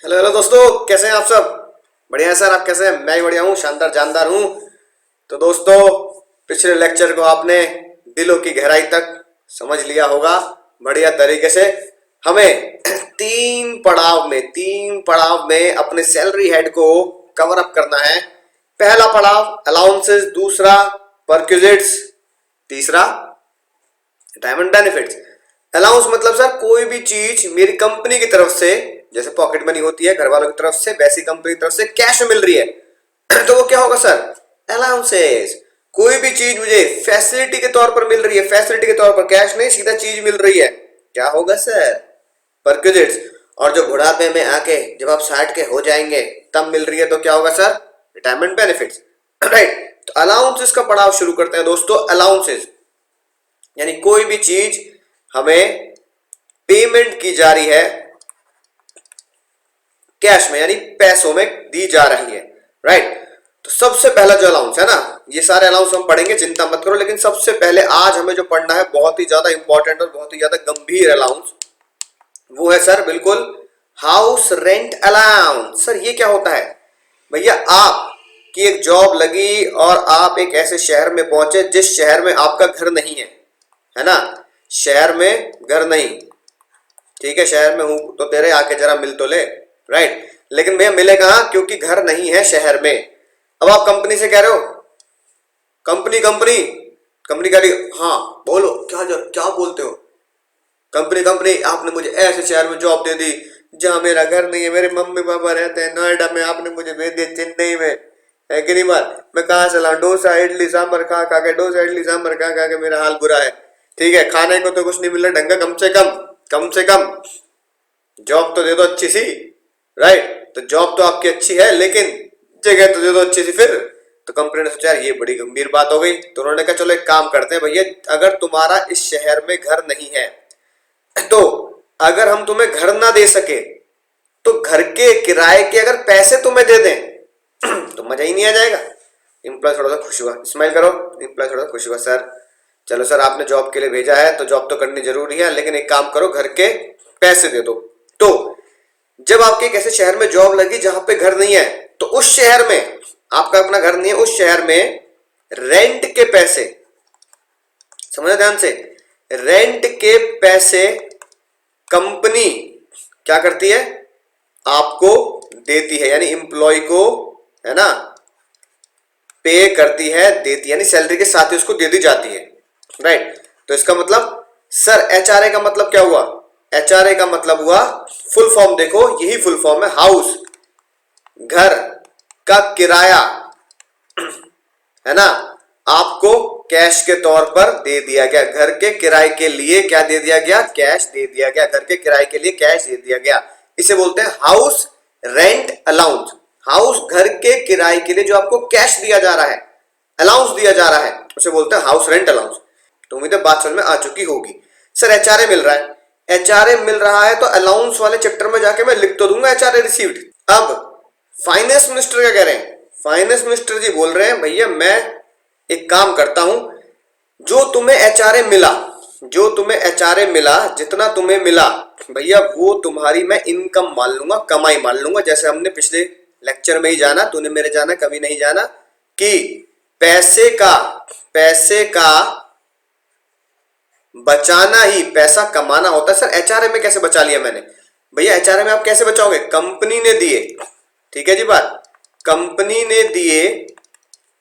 Hello hello दोस्तों, कैसे हैं आप सब? बढ़िया है सर। आप कैसे हैं? मैं भी बढ़िया हूँ, शानदार जानदार हूँ। तो दोस्तों, पिछले लेक्चर को आपने दिलों की गहराई तक समझ लिया होगा बढ़िया तरीके से। हमें तीन पड़ाव में अपने सैलरी हेड को कवर अप करना है। पहला पड़ाव अलाउंसेस, दूसरा परक्विजिट्स, तीसरा रिटायरमेंट बेनिफिट्स। अलाउंस मतलब सर कोई भी चीज मेरी कंपनी की तरफ से, जैसे पॉकेट मनी होती है घर वालों की तरफ से, वैसी कंपनी की तरफ से कैश मिल रही है तो वो क्या होगा सर? अलाउंसेस। कोई भी चीज मुझे फैसिलिटी के तौर पर मिल रही है, फैसिलिटी के तौर पर कैश नहीं, सीधा चीज मिल रही है, क्या होगा सर? परक्विजिट्स। और जो बुढ़ापे में आके जब आप 60 के हो जाएंगे तब मिल रही है तो क्या होगा सर? Retirement benefits. राइट। तो अलाउंसेस का पड़ाव शुरू करते हैं दोस्तों। अलाउंसेस यानी कोई भी चीज हमें पेमेंट की जा रही है कैश में, यानी पैसों में दी जा रही है। राइट। तो सबसे पहला जो अलाउंस है ना, ये सारे अलाउंस हम पढ़ेंगे, चिंता मत करो, लेकिन सबसे पहले आज हमें जो पढ़ना है बहुत ही ज्यादा इंपॉर्टेंट और बहुत ही ज्यादा गंभीर अलाउंस, वो है सर बिल्कुल हाउस रेंट अलाउंस। सर ये क्या होता है? भैया आपकी एक जॉब लगी और आप एक ऐसे शहर में पहुंचे जिस शहर में आपका घर नहीं है ना? शहर में घर नहीं, ठीक है, शहर में हूं तो तेरे आके जरा मिल तो ले। राइट। लेकिन भैया मिले कहां, क्योंकि घर नहीं है शहर में। अब आप कंपनी से कह रहे हो, कंपनी कंपनी कंपनी कह रही, हाँ बोलो क्या बोलते हो? कंपनी कंपनी आपने मुझे ऐसे शहर में जॉब दे दी जहां मेरा घर नहीं है, मेरे मम्मी पापा रहते हैं नोएडा में, आपने मुझे भेज दिया चेन्नई में, है कि नहीं बात? मैं कहाँ से लाऊं? डोसा इडली सांभर खा खा के, डोसा इडली सांभर खा खा के मेरा हाल बुरा है। ठीक है, खाने को तो कुछ नहीं मिल रहा ढंग का, कम से कम जॉब तो दे दो अच्छी सी। राइट। तो जॉब तो आपकी अच्छी है लेकिन जगह तो दे दो अच्छी सी। फिर तो कंपनी ने सोचा यार ये बड़ी गंभीर बात हो गई, तो उन्होंने कहा चलो एक काम करते हैं भैया, अगर तुम्हारा इस शहर में घर नहीं है तो अगर हम तुम्हें घर ना दे सके तो घर के किराए के अगर पैसे तुम्हें दे दें तो मजा ही नहीं आ जाएगा। एम्प्लॉय थोड़ा सा खुश हुआ, स्माइल करो। एम्प्लॉय थोड़ा खुश हुआ, सर चलो सर आपने जॉब के लिए भेजा है तो जॉब तो करनी जरूरी है, लेकिन एक काम करो घर के पैसे दे दो। तो जब आपके एक ऐसे शहर में जॉब लगी जहां पे घर नहीं है, तो उस शहर में आपका अपना घर नहीं है, उस शहर में रेंट के पैसे, समझना ध्यान से, रेंट के पैसे कंपनी क्या करती है? आपको देती है, यानी एम्प्लॉय को, है ना, पे करती है, देती है, यानी सैलरी के साथ ही उसको दे दी जाती है। राइट। तो इसका मतलब सर एचआरए का मतलब क्या हुआ? एचआरए का मतलब हुआ, फुल फॉर्म देखो, यही फुल फॉर्म है, हाउस, घर का किराया, है ना, आपको कैश के तौर पर दे दिया गया। घर के किराए के लिए क्या दे दिया गया? कैश दे दिया गया। घर के किराए के लिए कैश दे दिया गया। इसे बोलते हैं हाउस रेंट अलाउंस। हाउस, घर के किराए के लिए जो आपको कैश दिया जा रहा है, अलाउंस दिया जा रहा है, उसे बोलते हैं हाउस रेंट अलाउंस। तो उम्मीद है बात समझ में आ चुकी होगी। सर एचआरए मिल रहा है, एचआरए मिल रहा है तो अलाउंस वाले चैप्टर में जाके मैं लिख तो दूंगा एचआरए रिसीव्ड। अब फाइनेंस मिनिस्टर क्या कह रहे हैं? फाइनेंस मिनिस्टर जी बोल रहे हैं भैया मैं एक काम करता हूं, जो तुम्हें एचआरए मिला, जितना तुम्हें मिला भैया वो तुम्हारी मैं इनकम मान लूंगा, कमाई मान लूंगा। जैसे हमने पिछले लेक्चर में ही जाना, तूने मेरे जाना कभी नहीं जाना, कि पैसे का बचाना ही पैसा कमाना होता है। सर एचआरए में कैसे बचा लिया मैंने? भैया एचआरए में आप कैसे बचाओगे? कंपनी ने दिए, ठीक है जी बात, कंपनी ने दिए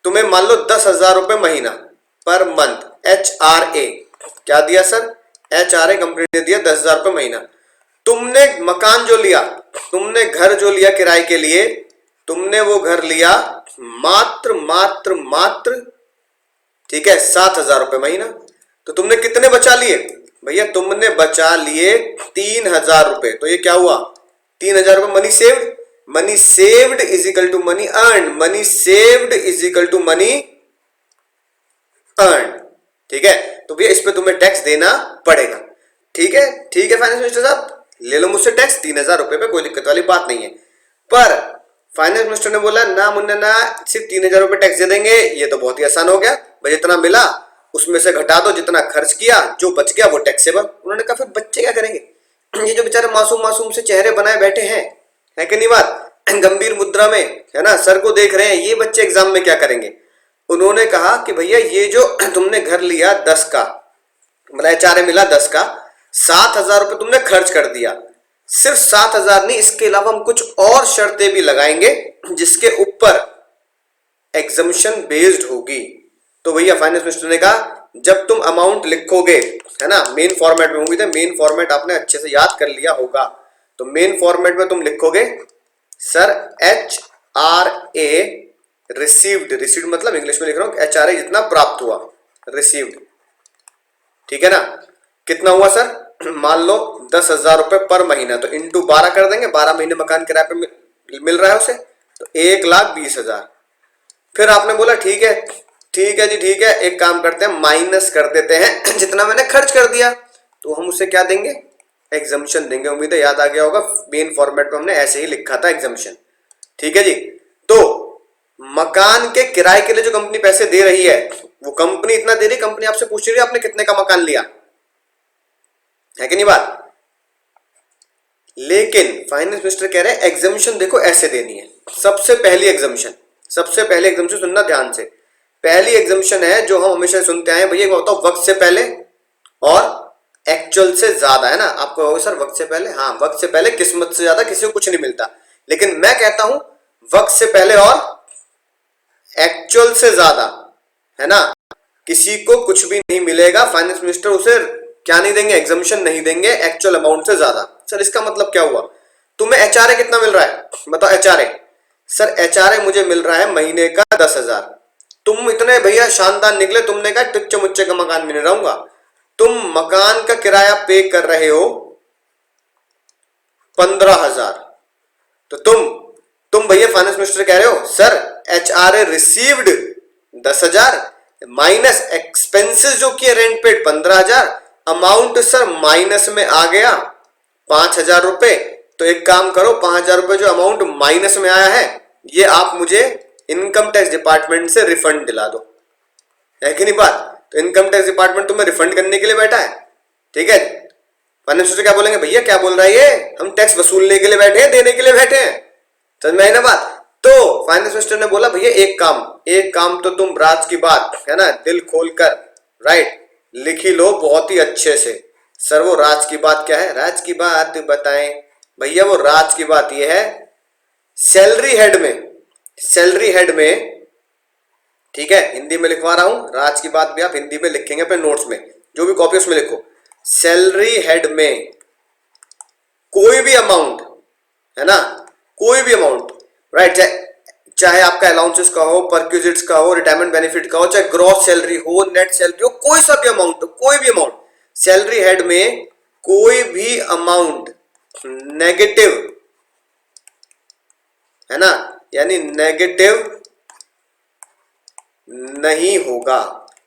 तुम्हें, मान लो 10,000 रुपए महीना पर मंथ, एचआरए क्या दिया सर? एचआरए कंपनी ने दिया 10,000 रुपए महीना। तुमने मकान जो लिया, तुमने घर जो लिया किराए के लिए, तुमने वो घर लिया मात्र ठीक है 7,000 रुपए महीना। तो तुमने कितने बचा लिए? भैया तुमने बचा लिए 3,000 रुपए। तो ये क्या हुआ? 3,000 रुपए money saved. Money saved is equal to money earn. Money saved is equal to money earn. ठीक है, तो भैया इस पे तुम्हें टैक्स देना पड़ेगा। ठीक है फाइनेंस मिनिस्टर साहब, ले लो मुझसे टैक्स 3,000 रुपए पे, कोई दिक्कत वाली बात नहीं है। पर फाइनेंस मिनिस्टर ने बोला ना मुन्ना ना, सिर्फ 3,000 रुपए टैक्स दे देंगे, ये तो बहुत ही आसान हो गया भाई, जितना मिला उसमें से घटा दो, जितना खर्च किया जो बच गया वो टैक्सेबल। उन्होंने कहा फिर बच्चे क्या करेंगे? ये जो बेचारे मासूम से चेहरे बनाए बैठे हैं, है कि नहीं बात? गंभीर मुद्रा में, है ना, सर को देख रहे हैं ये बच्चे एग्जाम में क्या करेंगे। उन्होंने कहा कि भैया ये जो तुमने घर लिया 10 का, मतलब एचआरए मिला 10 का, 7,000 रुपए तुमने खर्च कर दिया। सिर्फ 7,000 नहीं, इसके अलावा हम कुछ और शर्तें भी लगाएंगे जिसके ऊपर एग्जम्पशन बेस्ड होगी। तो भैया फाइनेंस मिनिस्टर ने कहा जब तुम अमाउंट लिखोगे, है ना, मेन फॉर्मेट में होंगी, तो मेन फॉर्मेट आपने अच्छे से याद कर लिया होगा। तो मेन फॉर्मेट में तुम लिखोगे सर HRA रिसीव्ड, रिसीव्ड मतलब इंग्लिश में लिख रहा हूं HRA जितना प्राप्त हुआ, रिसीव्ड, ठीक है ना। कितना हुआ सर? मान लो 10,000 रुपए पर महीना, तो इंटू 12 कर देंगे, 12 महीने मकान किराए पे मिल रहा है उसे, तो 1,20,000। फिर आपने बोला ठीक है जी, ठीक है, एक काम करते हैं माइनस कर देते हैं जितना मैंने खर्च कर दिया, तो हम उसे क्या देंगे? एग्जम्पशन देंगे। उम्मीद है याद आ गया होगा, मेन फॉर्मेट में हमने ऐसे ही लिखा था एग्जम्पशन, ठीक है जी। तो मकान के किराए के लिए जो कंपनी पैसे दे रही है, वो कंपनी इतना दे रही, कंपनी आपसे पूछ रही है आपने कितने का मकान लिया, है कि नहीं बात? लेकिन फाइनेंस मिनिस्टर कह रहे हैं एग्जम्पशन देखो ऐसे देनी है। सबसे पहली एग्जम्पशन सुनना ध्यान से। पहली एग्जम्पशन है जो हम हमेशा सुनते आए, भैया बताओ वक्त से पहले और एक्चुअल से ज्यादा, है ना। आपको सर वक्त से पहले, हाँ वक्त से पहले किस्मत से ज्यादा किसी को कुछ नहीं मिलता, लेकिन मैं कहता हूं वक्त से पहले और एक्चुअल से ज्यादा, है ना, किसी को कुछ भी नहीं मिलेगा। फाइनेंस मिनिस्टर उसे क्या नहीं देंगे? एग्जम्पशन नहीं देंगे एक्चुअल अमाउंट से ज्यादा। सर इसका मतलब क्या हुआ? तुम्हें एचआरए कितना मिल रहा है बताओ? एचआरए, सर एचआरए मुझे मिल रहा है महीने का 10,000। तुम इतने भैया शानदार निकले, तुमने कहा टुच्चे मुच्चे का मकान में नहीं रहूंगा। तुम मकान का किराया पे कर रहे हो 15,000, तो तुम भैया फाइनेंस मिनिस्टर कह रहे हो sir HRA received 10,000 minus expenses जो किए rent paid 15,000, amount sir minus में आ गया 5,000 रुपए। तो एक काम करो, 5,000 रुपए जो अमाउंट माइनस में आया है ये आप मुझे इनकम टैक्स डिपार्टमेंट से रिफंड दिला दो, है कि नहीं बात? तो इनकम टैक्स डिपार्टमेंट तुम्हें रिफंड करने के लिए बैठा है, ठीक है। फाइनेंस मिनिस्टर क्या बोलेंगे? भैया क्या बोल रहा है ये, हम टैक्स वसूलने के लिए बैठे हैं, देने के लिए बैठे हैं, समझ में आई ना बात? तो फाइनेंस मिनिस्टर ने बोला भैया एक काम तो तुम राज की बात, है ना, दिल खोलकर राइट लिख ही लो बहुत ही अच्छे से। सर वो राज की बात क्या है? राज की बात बताएं भैया। वो राज की बात ये है, सैलरी हेड में, ठीक है, हिंदी में लिखवा रहा हूं, राज की बात भी आप हिंदी में लिखेंगे अपने नोट्स में, जो भी कॉपी उसमें लिखो। सैलरी हेड में कोई भी अमाउंट, है ना, कोई भी अमाउंट राइट, चाहे आपका अलाउंसेस का हो, परक्यूजिट्स का हो, रिटायरमेंट बेनिफिट का हो, चाहे ग्रॉस सैलरी हो, नेट सैलरी हो, कोई सा भी अमाउंट, कोई भी अमाउंट, सैलरी हेड में कोई भी अमाउंट नेगेटिव, है ना, यानी नेगेटिव नहीं होगा,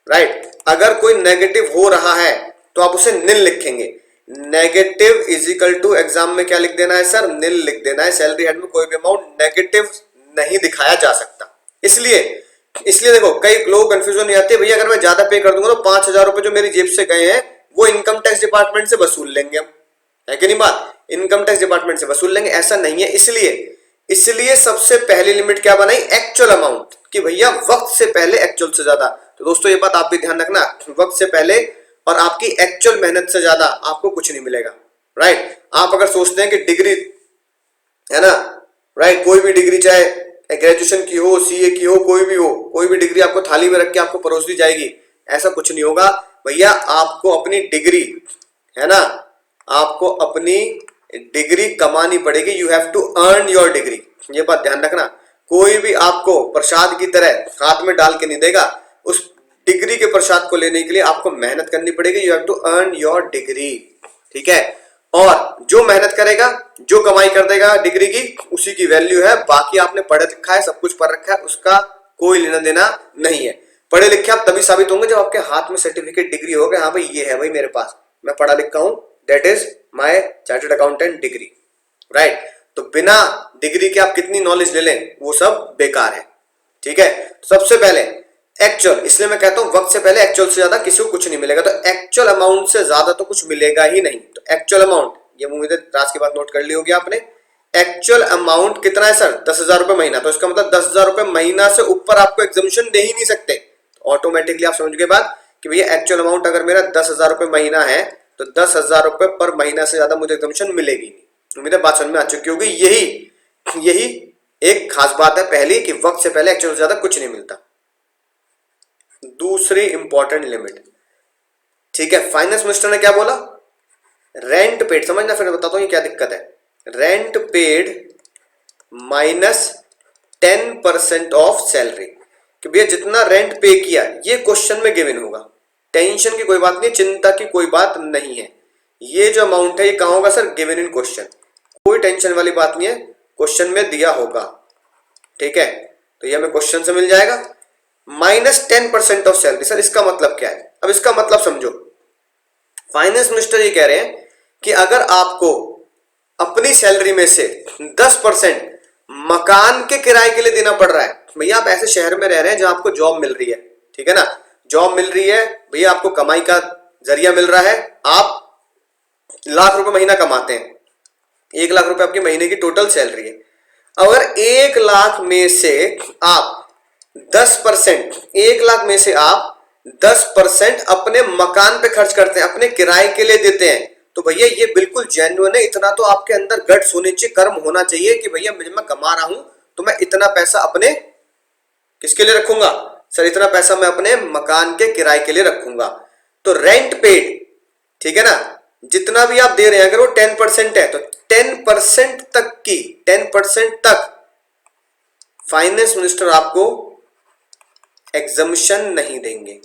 राइट। अगर कोई नेगेटिव हो रहा है तो आप उसे निल लिखेंगे। Negative is equal to exam में क्या लिख देना है सर? निल लिख देना है। सैलरी हेड में कोई भी अमाउंट नेगेटिव नहीं दिखाया जा सकता। इसलिए देखो कई लोग कंफ्यूजन नहीं आती, भैया अगर मैं ज्यादा पे कर दूंगा तो 5,000 रुपए जो मेरी जेब से गए हैं वो इनकम टैक्स डिपार्टमेंट से वसूल लेंगे हम, है कि नहीं बात? इनकम टैक्स डिपार्टमेंट से वसूल लेंगे, ऐसा नहीं है। इसलिए सबसे पहली लिमिट क्या बनाई? एक्चुअल अमाउंट, कि भैया वक्त से पहले एक्चुअल से ज्यादा। तो दोस्तों ये बात आप भी ध्यान रखना, वक्त से पहले और आपकी एक्चुअल मेहनत से ज्यादा आपको कुछ नहीं मिलेगा, राइट। आप अगर सोचते हैं कि डिग्री, है ना, राइट, कोई भी डिग्री चाहे ग्रेजुएशन की हो, सीए की हो, कोई भी हो, कोई भी डिग्री आपको थाली में रख के आपको परोस दी जाएगी, ऐसा कुछ नहीं होगा भैया। आपको अपनी डिग्री, है ना, आपको अपनी डिग्री कमानी पड़ेगी। You have to earn your degree, ये बात ध्यान रखना। कोई भी आपको प्रसाद की तरह हाथ में डाल के नहीं देगा। उस डिग्री के प्रसाद को लेने के लिए आपको मेहनत करनी पड़ेगी। You have to earn your degree, ठीक है। और जो मेहनत करेगा, जो कमाई कर देगा डिग्री की, उसी की वैल्यू है। बाकी आपने पढ़ा लिखा है, सब कुछ पढ़ रखा है, उसका कोई लेना देना नहीं है। पढ़े लिखे आप तभी साबित होंगे जब आपके हाथ में सर्टिफिकेट डिग्री होगा, हाँ भाई ये है भाई मेरे पास, मैं पढ़ा लिखा हूं, that is my chartered accountant degree, right. तो बिना डिग्री के आप कितनी नॉलेज ले लें वो सब बेकार है, ठीक है। सबसे पहले एक्चुअल, इसलिए मैं कहता हूं वक्त से पहले एक्चुअल से ज्यादा किसी को कुछ नहीं मिलेगा। तो एक्चुअल अमाउंट से ज्यादा तो कुछ मिलेगा ही नहीं। तो एक्चुअल अमाउंट, ये उम्मीद है राज की बात नोट कर ली होगी आपने। एक्चुअल अमाउंट कितना है सर? 10,000 रुपए महीना। तो इसका मतलब 10,000 रुपए महीना से ऊपर आपको एग्जामिशन दे ही नहीं सकते। ऑटोमेटिकली आप समझ गए बात कि भैया एक्चुअल अमाउंट अगर मेरा 10,000 रुपए महीना है तो 10,000 रुपए पर महीना से ज्यादा मुझे एग्जामिशन मिलेगी नहीं। उम्मीद है बात समझ में आ चुकी होगी। यही एक खास बात है पहली कि वक्त से पहले एक्चुअल से ज्यादा कुछ नहीं मिलता। दूसरी इंपॉर्टेंट लिमिट, ठीक है, फाइनेंस मिनिस्टर ने क्या बोला? रेंट पेड, समझना फिर बताता हूं ये क्या दिक्कत है। Rent paid minus 10% of salary, कि भैया जितना रेंट पे किया ये क्वेश्चन में गिवन होगा। टेंशन की कोई बात नहीं, चिंता की कोई बात नहीं है। ये जो अमाउंट है ये कहां होगा सर? Given in question. कोई टेंशन वाली बात नहीं है, क्वेश्चन में दिया होगा, ठीक है। तो ये हमें क्वेश्चन से मिल जाएगा। माइनस 10% ऑफ सैलरी, सर इसका मतलब क्या है? अब इसका मतलब समझो। फाइनेंस मिनिस्टर ये कह रहे हैं कि अगर आपको अपनी सैलरी में से 10% मकान के किराए के लिए देना पड़ रहा है, भैया आप ऐसे शहर में रह रहे हैं जहां आपको जॉब मिल रही है, ठीक है ना, जॉब मिल रही है, भैया आपको कमाई का जरिया मिल रहा है, आप लाख रुपए महीना कमाते हैं, 1 लाख रुपए आपकी महीने की टोटल सैलरी है। अगर 1 लाख में से आप 10%, 1 लाख में से आप 10% अपने मकान पे खर्च करते हैं, अपने किराए के लिए देते हैं, तो भैया ये बिल्कुल जेन्युइन है। इतना तो आपके अंदर गट्स होने चाहिए, कर्म होना चाहिए कि भैया मैं कमा रहा हूं तो मैं इतना पैसा अपने किसके लिए रखूंगा? सर इतना पैसा मैं अपने मकान के किराए के लिए रखूंगा। तो रेंट पेड, ठीक है ना, जितना भी आप दे रहे हैं अगर वो 10% है तो 10% तक की 10% तक फाइनेंस मिनिस्टर आपको एग्जम्पशन नहीं देंगे,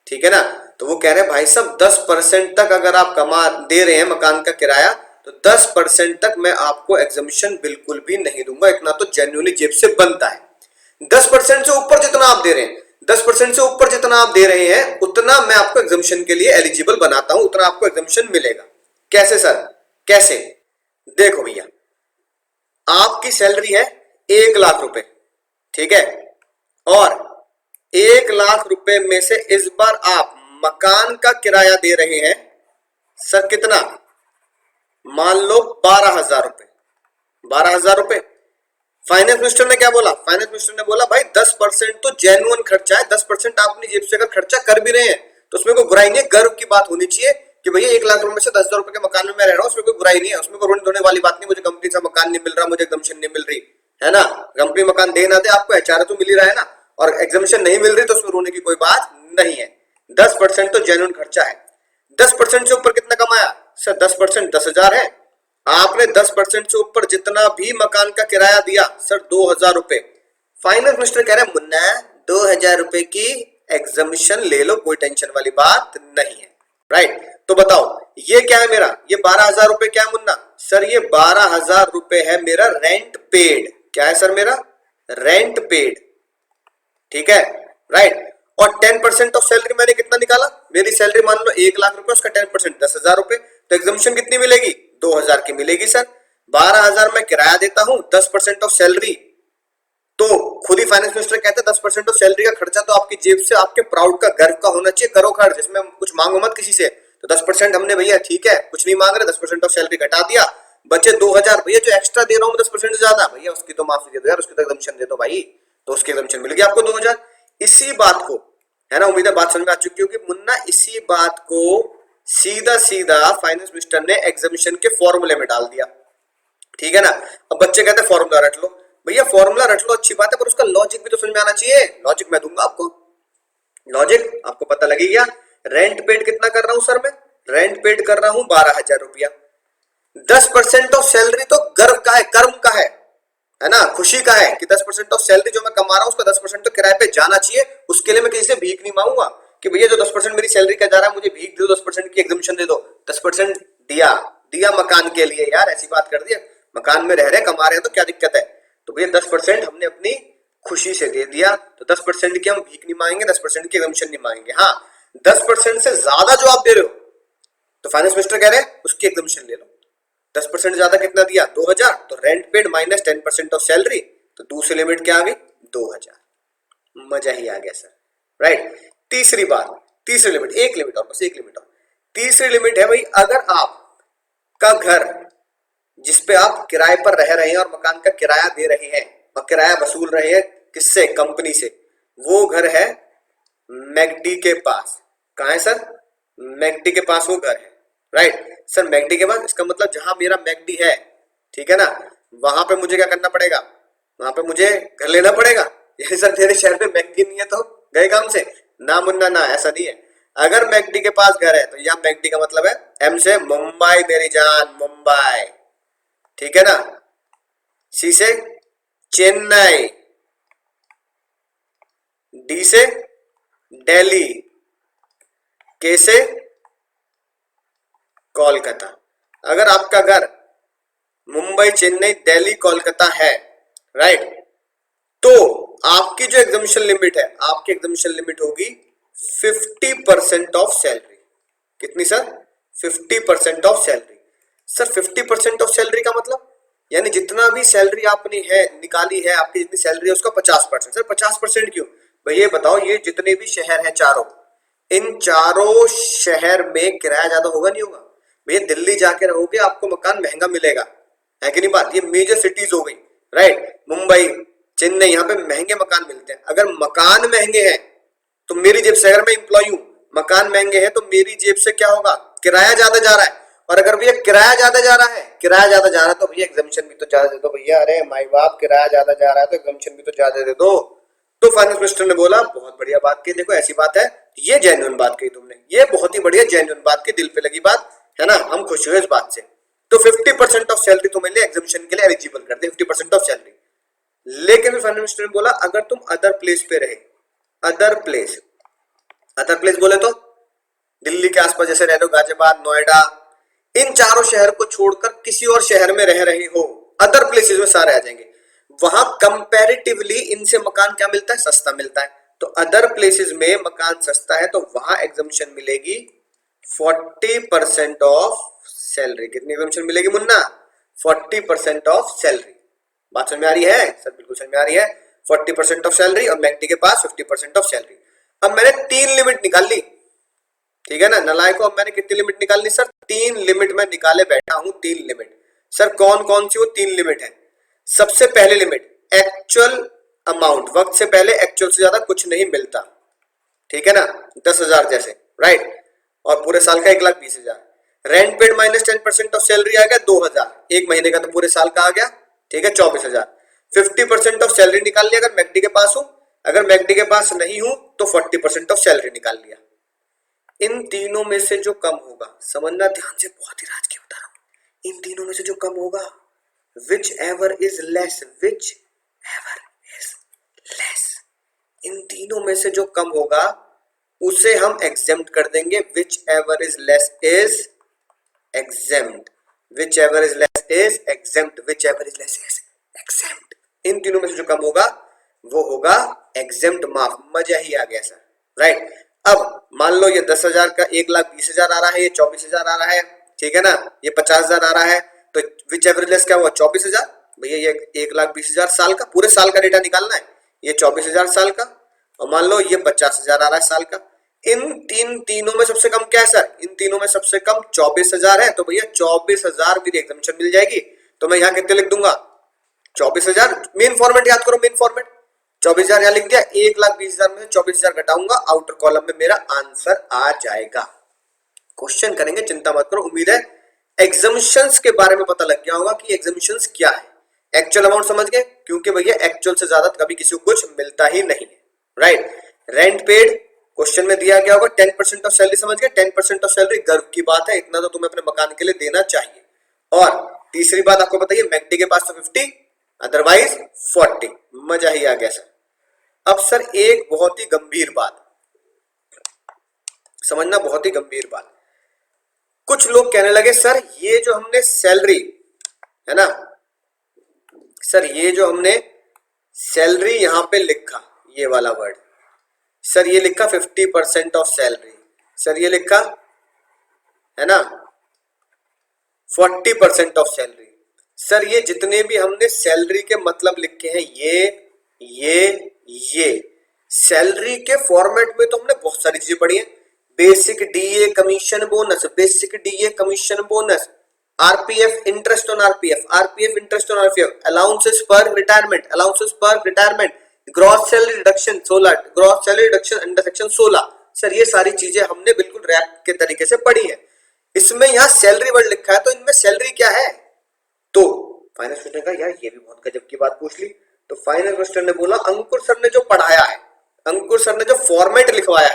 ठीक है ना। तो वो कह रहे हैं भाई साहब 10% तक अगर आप कमा दे रहे हैं मकान का किराया तो 10% तक मैं आपको एग्जम्पशन बिल्कुल भी नहीं दूंगा। इतना तो जेन्युइनली जेब से बनता है। 10% से ऊपर जितना आप दे रहे हैं, 10% से ऊपर जितना आप दे रहे हैं उतना मैं आपको एग्जम्पशन के लिए एलिजिबल बनाता हूं, उतना आपको एग्जम्पशन मिलेगा। कैसे सर? कैसे? देखो भैया, आपकी सैलरी है 1 लाख रुपए, ठीक है, और 1 लाख रुपए में से इस बार आप मकान का किराया दे रहे हैं सर कितना? मान लो 12,000 रुपए। 12,000 रुपए। फाइनेंस मिनिस्टर ने क्या बोला? फाइनेंस मिनिस्टर ने बोला भाई 10% तो जेन्युइन खर्चा है, 10% आप अपनी जेब से अगर खर्चा कर भी रहे हैं तो उसमें कोई बुराई नहीं है। गर्व की बात होनी चाहिए कि भैया 1 लाख रुपए में से 10,000 रुपए के मकान में मैं रह रहा हूं, उसमें कोई बुराई नहीं है, उसमें कोई रोने धोने वाली बात नहीं। मुझे कंपनी से मकान नहीं मिल रहा, मुझे एग्जम्पशन नहीं मिल रही है ना, कंपनी मकान दे ना दे आपको एचआरए तो मिल ही रहा है ना, और एग्जम्पशन नहीं मिल रही तो उसमें रोने की कोई बात नहीं है। 10% तो जेन्युइन खर्चा है। 10% से ऊपर कितना कमाया सर? 10% 10,000 है। आपने 10% से ऊपर जितना भी मकान का किराया दिया सर 2,000 रुपए। फाइनेंस मिनिस्टर कह रहे हैं मुन्ना 2,000 रुपए की एग्जम्पशन ले लो, कोई टेंशन वाली बात नहीं है, राइट। तो बताओ ये क्या है मेरा? ये 12,000 रुपए क्या है मुन्ना? सर ये 12,000 रुपए है मेरा रेंट पेड। क्या है सर? मेरा रेंट पेड, ठीक है, राइट। और 10% ऑफ सैलरी मैंने कितना निकाला? मेरी सैलरी मान लो 1 लाख रुपए, उसका 10% 10,000 रुपए, तो एग्जम्पशन कितनी मिलेगी? 2,000 की मिलेगी सर। 12,000 मैं किराया देता हूं, 10% ऑफ सैलरी, तो खुद ही फाइनेंस मिनिस्टर कहते हैं 10% ऑफ सैलरी का खर्चा तो आपकी जेब से, आपके प्राउड का, गर्व का होना चाहिए। करो खर्च, इसमें कुछ मांगो मत किसी से। तो 10% हमने भैया ठीक है कुछ नहीं मांग रहे, 10% ऑफ सैलरी घटा दिया, बचे 2,000। भैया जो एक्स्ट्रा दे रहा हूं 10% ज्यादा, भैया उसकी तो माफी दे दो यार, उसकी तो एग्जम्पशन दे दो भाई, तो उसकी एग्जम्पशन मिल गई आपको 2,000। इसी बात को, है ना, उम्मीद है बात समझ में आ चुकी होगी मुन्ना। इसी बात को सीधा सीधा फाइनेंस मिनिस्टर ने एग्जम्पशन के फॉर्मूले में डाल दिया, ठीक है ना। अब बच्चे कहते हैं फॉर्मूला रट लो। भैया फॉर्मूला रट लो अच्छी बात है, पर उसका लॉजिक भी तो समझ में आना चाहिए। लॉजिक मैं दूंगा आपको, लॉजिक आपको पता लगेगा। रेंट पेड कितना कर रहा हूं सर? मैं रेंट पेड कर रहा हूं 12,000 रुपया। 10% ऑफ सैलरी तो गर्व का है, कर्म का है ना, खुशी का है कि 10% ऑफ सैलरी जो मैं कमा रहा हूं उसका 10% तो किराए पे जाना चाहिए। उसके लिए मैं किसी से भीख नहीं मांगूंगा कि भैया जो 10% मेरी सैलरी का जा रहा है मुझे भीख दे दो, 10% की एग्जम्पशन दे दो। 10% दिया मकान के लिए यार, ऐसी बात कर दी। मकान में रह रहे कमा रहे हैं तो क्या दिक्कत है? तो भैया 10% हमने अपनी खुशी से दे दिया, तो 10% की हम भीख नहीं मांगेंगे, 10% की एग्जम्पशन नहीं मांगेंगे। हाँ 10% से ज्यादा जो आप दे रहे हो तो फाइनेंस मिनिस्टर कह रहे हैं उसकी एग्जम्पशन ले लो। 10% ज्यादा कितना दिया? 2,000, तो rent paid minus 10% of salary, तो दूसरी लिमिट क्या आ गई? 2,000। मजा ही आ गया सर, राइट। तीसरी बात, तीसरी लिमिट, एक लिमिट और, बस एक लिमिट और। तीसरी लिमिट है भाई, अगर आपका घर जिसपे आप किराए पर रह रहे हैं और मकान का किराया दे रहे हैं और किराया वसूल रहे हैं किससे, कंपनी से, वो घर है मैकडी के पास। कहाँ है सर, मैकडी के पास वो घर है, राइट सर। मैकडी के पास, इसका मतलब जहां मेरा मैकडी है, ठीक है ना, वहां पे मुझे क्या करना पड़ेगा, वहां पे मुझे घर लेना पड़ेगा। ये सर तेरे शहर में मैकडी नहीं है तो गए काम से, ना मुन्ना ना, ऐसा नहीं है। अगर मैकडी के पास घर है तो यहाँ मैकडी का मतलब है एम से मुंबई मेरी जान, मुंबई, ठीक है ना। सी से चेन्नई, डी से दिल्ली, के से कोलकाता। अगर आपका घर मुंबई, चेन्नई, दिल्ली, कोलकाता है, राइट, तो आपकी जो एग्जामिशन लिमिट है, आपकी एग्जामिशन लिमिट होगी 50% ऑफ सैलरी। कितनी sir, 50% of salary. Sir 50% of salary का मतलब यानी जितना भी सैलरी आपने है निकाली है, आपकी जितनी सैलरी है उसका 50%। सर 50% क्यों भाई, ये बताओ, ये जितने भी शहर हैं चारों, इन चारों शहर में किराया ज्यादा होगा नहीं होगा भैया। दिल्ली जाके रहोगे आपको मकान महंगा मिलेगा, है कि नहीं बात। ये मेजर सिटीज हो गई, राइट, मुंबई, चेन्नई, यहाँ पे महंगे मकान मिलते हैं। अगर मकान महंगे हैं तो मेरी जेब से, अगर मैं इंप्लॉय हूँ, मकान महंगे हैं तो मेरी जेब से क्या होगा, किराया ज्यादा जा रहा है। और अगर भैया किराया ज्यादा जा रहा है, किराया ज्यादा जा रहा है तो भैया एग्जामिशन भी तो ज्यादा दे दो भैया। अरे माई बाप, किराया ज्यादा जा रहा है तो एग्जामिशन भी तो ज्यादा दे दो। तो फाइनेंस मिनिस्टर ने बोला बहुत बढ़िया बात की, देखो ऐसी बात है, ये जेन्युइन बात कही तुमने, ये बहुत ही बढ़िया जेन्युइन बात की, दिल पे लगी बात है ना, हम खुश हुए इस बात से। तो 50% ऑफ सैलरी तुम्हें एग्जामिशन के लिए एलिजिबल कर दे, 50% ऑफ सैलरी। लेकिन फाइनेंस मिनिस्टर ने बोला अगर तुम अदर प्लेस पे रहे, अदर प्लेस, अदर प्लेस बोले तो दिल्ली के आसपास जैसे रह लो, गाजियाबाद, नोएडा, इन चारों शहर को छोड़कर किसी और शहर में रह रहे हो, अदर प्लेसेस में सारे आ जाएंगे, वहां कंपैरेटिवली इनसे मकान क्या मिलता है, सस्ता मिलता है। तो अदर प्लेसेस में मकान सस्ता है तो वहां एग्जामिशन मिलेगी 40% ऑफ सैलरी। कितनी एग्जामिशन मिलेगी मुन्ना, 40% ऑफ सैलरी। बात समझ में आ रही है सर, बिल्कुल समझ में आ रही है। 40% ऑफ सैलरी और मैकडी के पास 50% ऑफ सैलरी। अब मैंने 3 लिमिट निकाल ली, ठीक है ना नलायको। अब मैंने कितनी लिमिट निकालनी सर, 3 लिमिट में निकाले बैठा हूं, 3 लिमिट। सर कौन कौन सी वो 3 लिमिट है। सबसे पहले लिमिट एक्चुअल अमाउंट, वक्त से पहले एक्चुअल से ज्यादा कुछ नहीं मिलता, ठीक है ना, 10,000 जैसे, राइट, और पूरे साल का 1,20,000। Rent paid minus 10% of salary आ गया 2,000, एक महीने का तो पूरे साल का आ गया, ठीक है 24,000। 50% ऑफ सैलरी निकाल लिया अगर मैकडी के पास हूं, अगर मैकडी के पास नहीं हूं तो 40% ऑफ सैलरी निकाल लिया। इन तीनों में से जो कम होगा, समझना ध्यान से, बहुत ही राज के बता रहा हूं, इन तीनों में से जो कम होगा, whichever is less, whichever is less, इन तीनों में से जो कम होगा उसे हम एग्जेम्प्ट कर देंगे। whichever is less is exempt, whichever is less is exempt, whichever is less is exempt। इन तीनों में से जो कम होगा वो होगा एग्जेम्प्ट, माफ। मजा ही आ गया सर, राइट। अब मान लो ये 10,000 का 1,20,000 आ रहा है, ये 24,000 आ रहा है, ठीक है ना, ये 50,000 आ रहा है, तो विच एवरेज क्या हुआ 24,000। भैया ये 1,20,000 साल का, पूरे साल का डेटा निकालना है, ये 24,000 साल का, और मान लो ये 50,000 आ रहा है साल का। इन तीनों में सबसे कम क्या है सर, इन तीनों में सबसे कम 24,000 है, तो भैया 24,000 मेरी एग्जामिशन मिल जाएगी। तो मैं यहाँ कितने लिख दूंगा 24,000, मेन फॉर्मेट याद करो, मेन फॉर्मेट 24,000 यहाँ लिख दिया, 1,20,000 में 24,000 घटाऊंगा, आउटर कॉलम में मेरा आंसर आ जाएगा। क्वेश्चन करेंगे, चिंता मत करो। उम्मीद है एग्जामिशंस के बारे में पता लग गया होगा कि एग्जामिशंस क्या है। एक्चुअल अमाउंट समझ गए, क्योंकि भैया एक्चुअल से ज्यादा कभी किसी को कुछ मिलता ही नहीं है, राइट। रेंट पेड क्वेश्चन में दिया गया होगा 10% ऑफ सैलरी, समझ गए, 10% ऑफ सैलरी गर्व की बात है, इतना तो तुम्हें अपने मकान के लिए देना चाहिए। और तीसरी बात आपको बताइए, मैकडी के पास तो 50, अदरवाइज 40। मजा ही आ गया सर। अब सर एक बहुत ही गंभीर बात समझना, बहुत ही गंभीर बात। कुछ लोग कहने लगे सर ये जो हमने सैलरी है ना, सर ये जो हमने सैलरी यहां पे लिखा, ये वाला वर्ड, सर ये लिखा 50% ऑफ सैलरी, सर ये लिखा है ना 40% ऑफ सैलरी। सर ये जितने भी हमने सैलरी के मतलब लिखे हैं, ये सैलरी के फॉर्मेट में तो हमने बहुत सारी चीजें पढ़ी हैं। Basic DA commission bonus, basic DA commission bonus, RPF interest on RPF, RPF interest on RPF, allowances पर रिटायरमेंट, अलाउंसेस पर retirement, gross salary reduction 16, gross salary reduction under section 16। Sir ये सारी चीजें हमने बिल्कुल रैप के तरीके से पढ़ी है। इसमें यहाँ सैलरी वर्ड लिखा है तो इनमें सैलरी क्या है? तो फाइनल क्वेश्चन का यार ये भी बहुत गजब की बात पूछ ली। तो फाइनल क्वेश्चन ने बोला अंकुर सर ने जो पढ़ाया है, अंकुर सर ने जो फॉर्मेट लिखवाया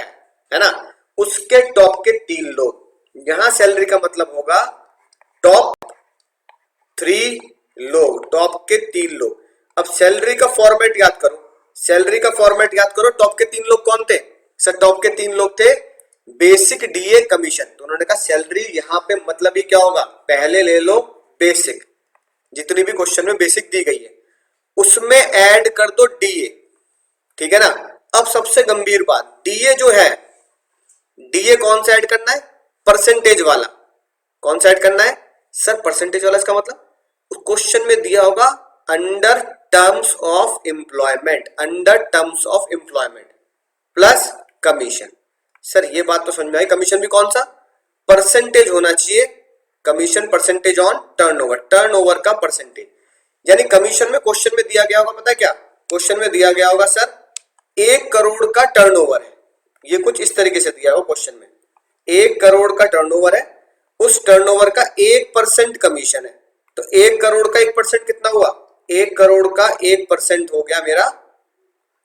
है ना, उसके टॉप के 3 लोग। यहां सैलरी का मतलब होगा टॉप 3 लोग, टॉप के 3 लोग। अब सैलरी का फॉर्मेट याद करो, सैलरी का फॉर्मेट याद करो। टॉप के 3 लोग कौन थे? सर टॉप के 3 लोग थे बेसिक, डीए, कमीशन। तो उन्होंने कहा सैलरी यहां पे मतलब ही क्या होगा, पहले ले लो बेसिक, जितनी भी क्वेश्चन में बेसिक दी गई है उसमें ऐड कर दो डीए, ठीक है ना। अब सबसे गंभीर बात, डीए जो है, डीए कौन सा ऐड करना है? परसेंटेज वाला। कौन सा ऐड करना है? सर परसेंटेज वाला। इसका मतलब उस क्वेश्चन में दिया होगा under terms of employment, under terms of employment plus commission. Sir ये बात तो समझ में आई। कमीशन भी कौन सा? परसेंटेज होना चाहिए। Commission percentage on turnover, turnover का परसेंटेज। यानी कमीशन में क्वेश्चन में दिया गया होगा, पता है क्या? क्वेश्चन में दिया गया होगा सर 1 करोड़ का टर्नओवर है, ये कुछ इस तरीके से दिया होगा क्वेश्चन में। 1 करोड़ का टर्नओवर है, उस टर्नओवर का 1% कमीशन है। तो 1 करोड़ का 1% कितना हुआ? 1 करोड़ का 1% हो गया मेरा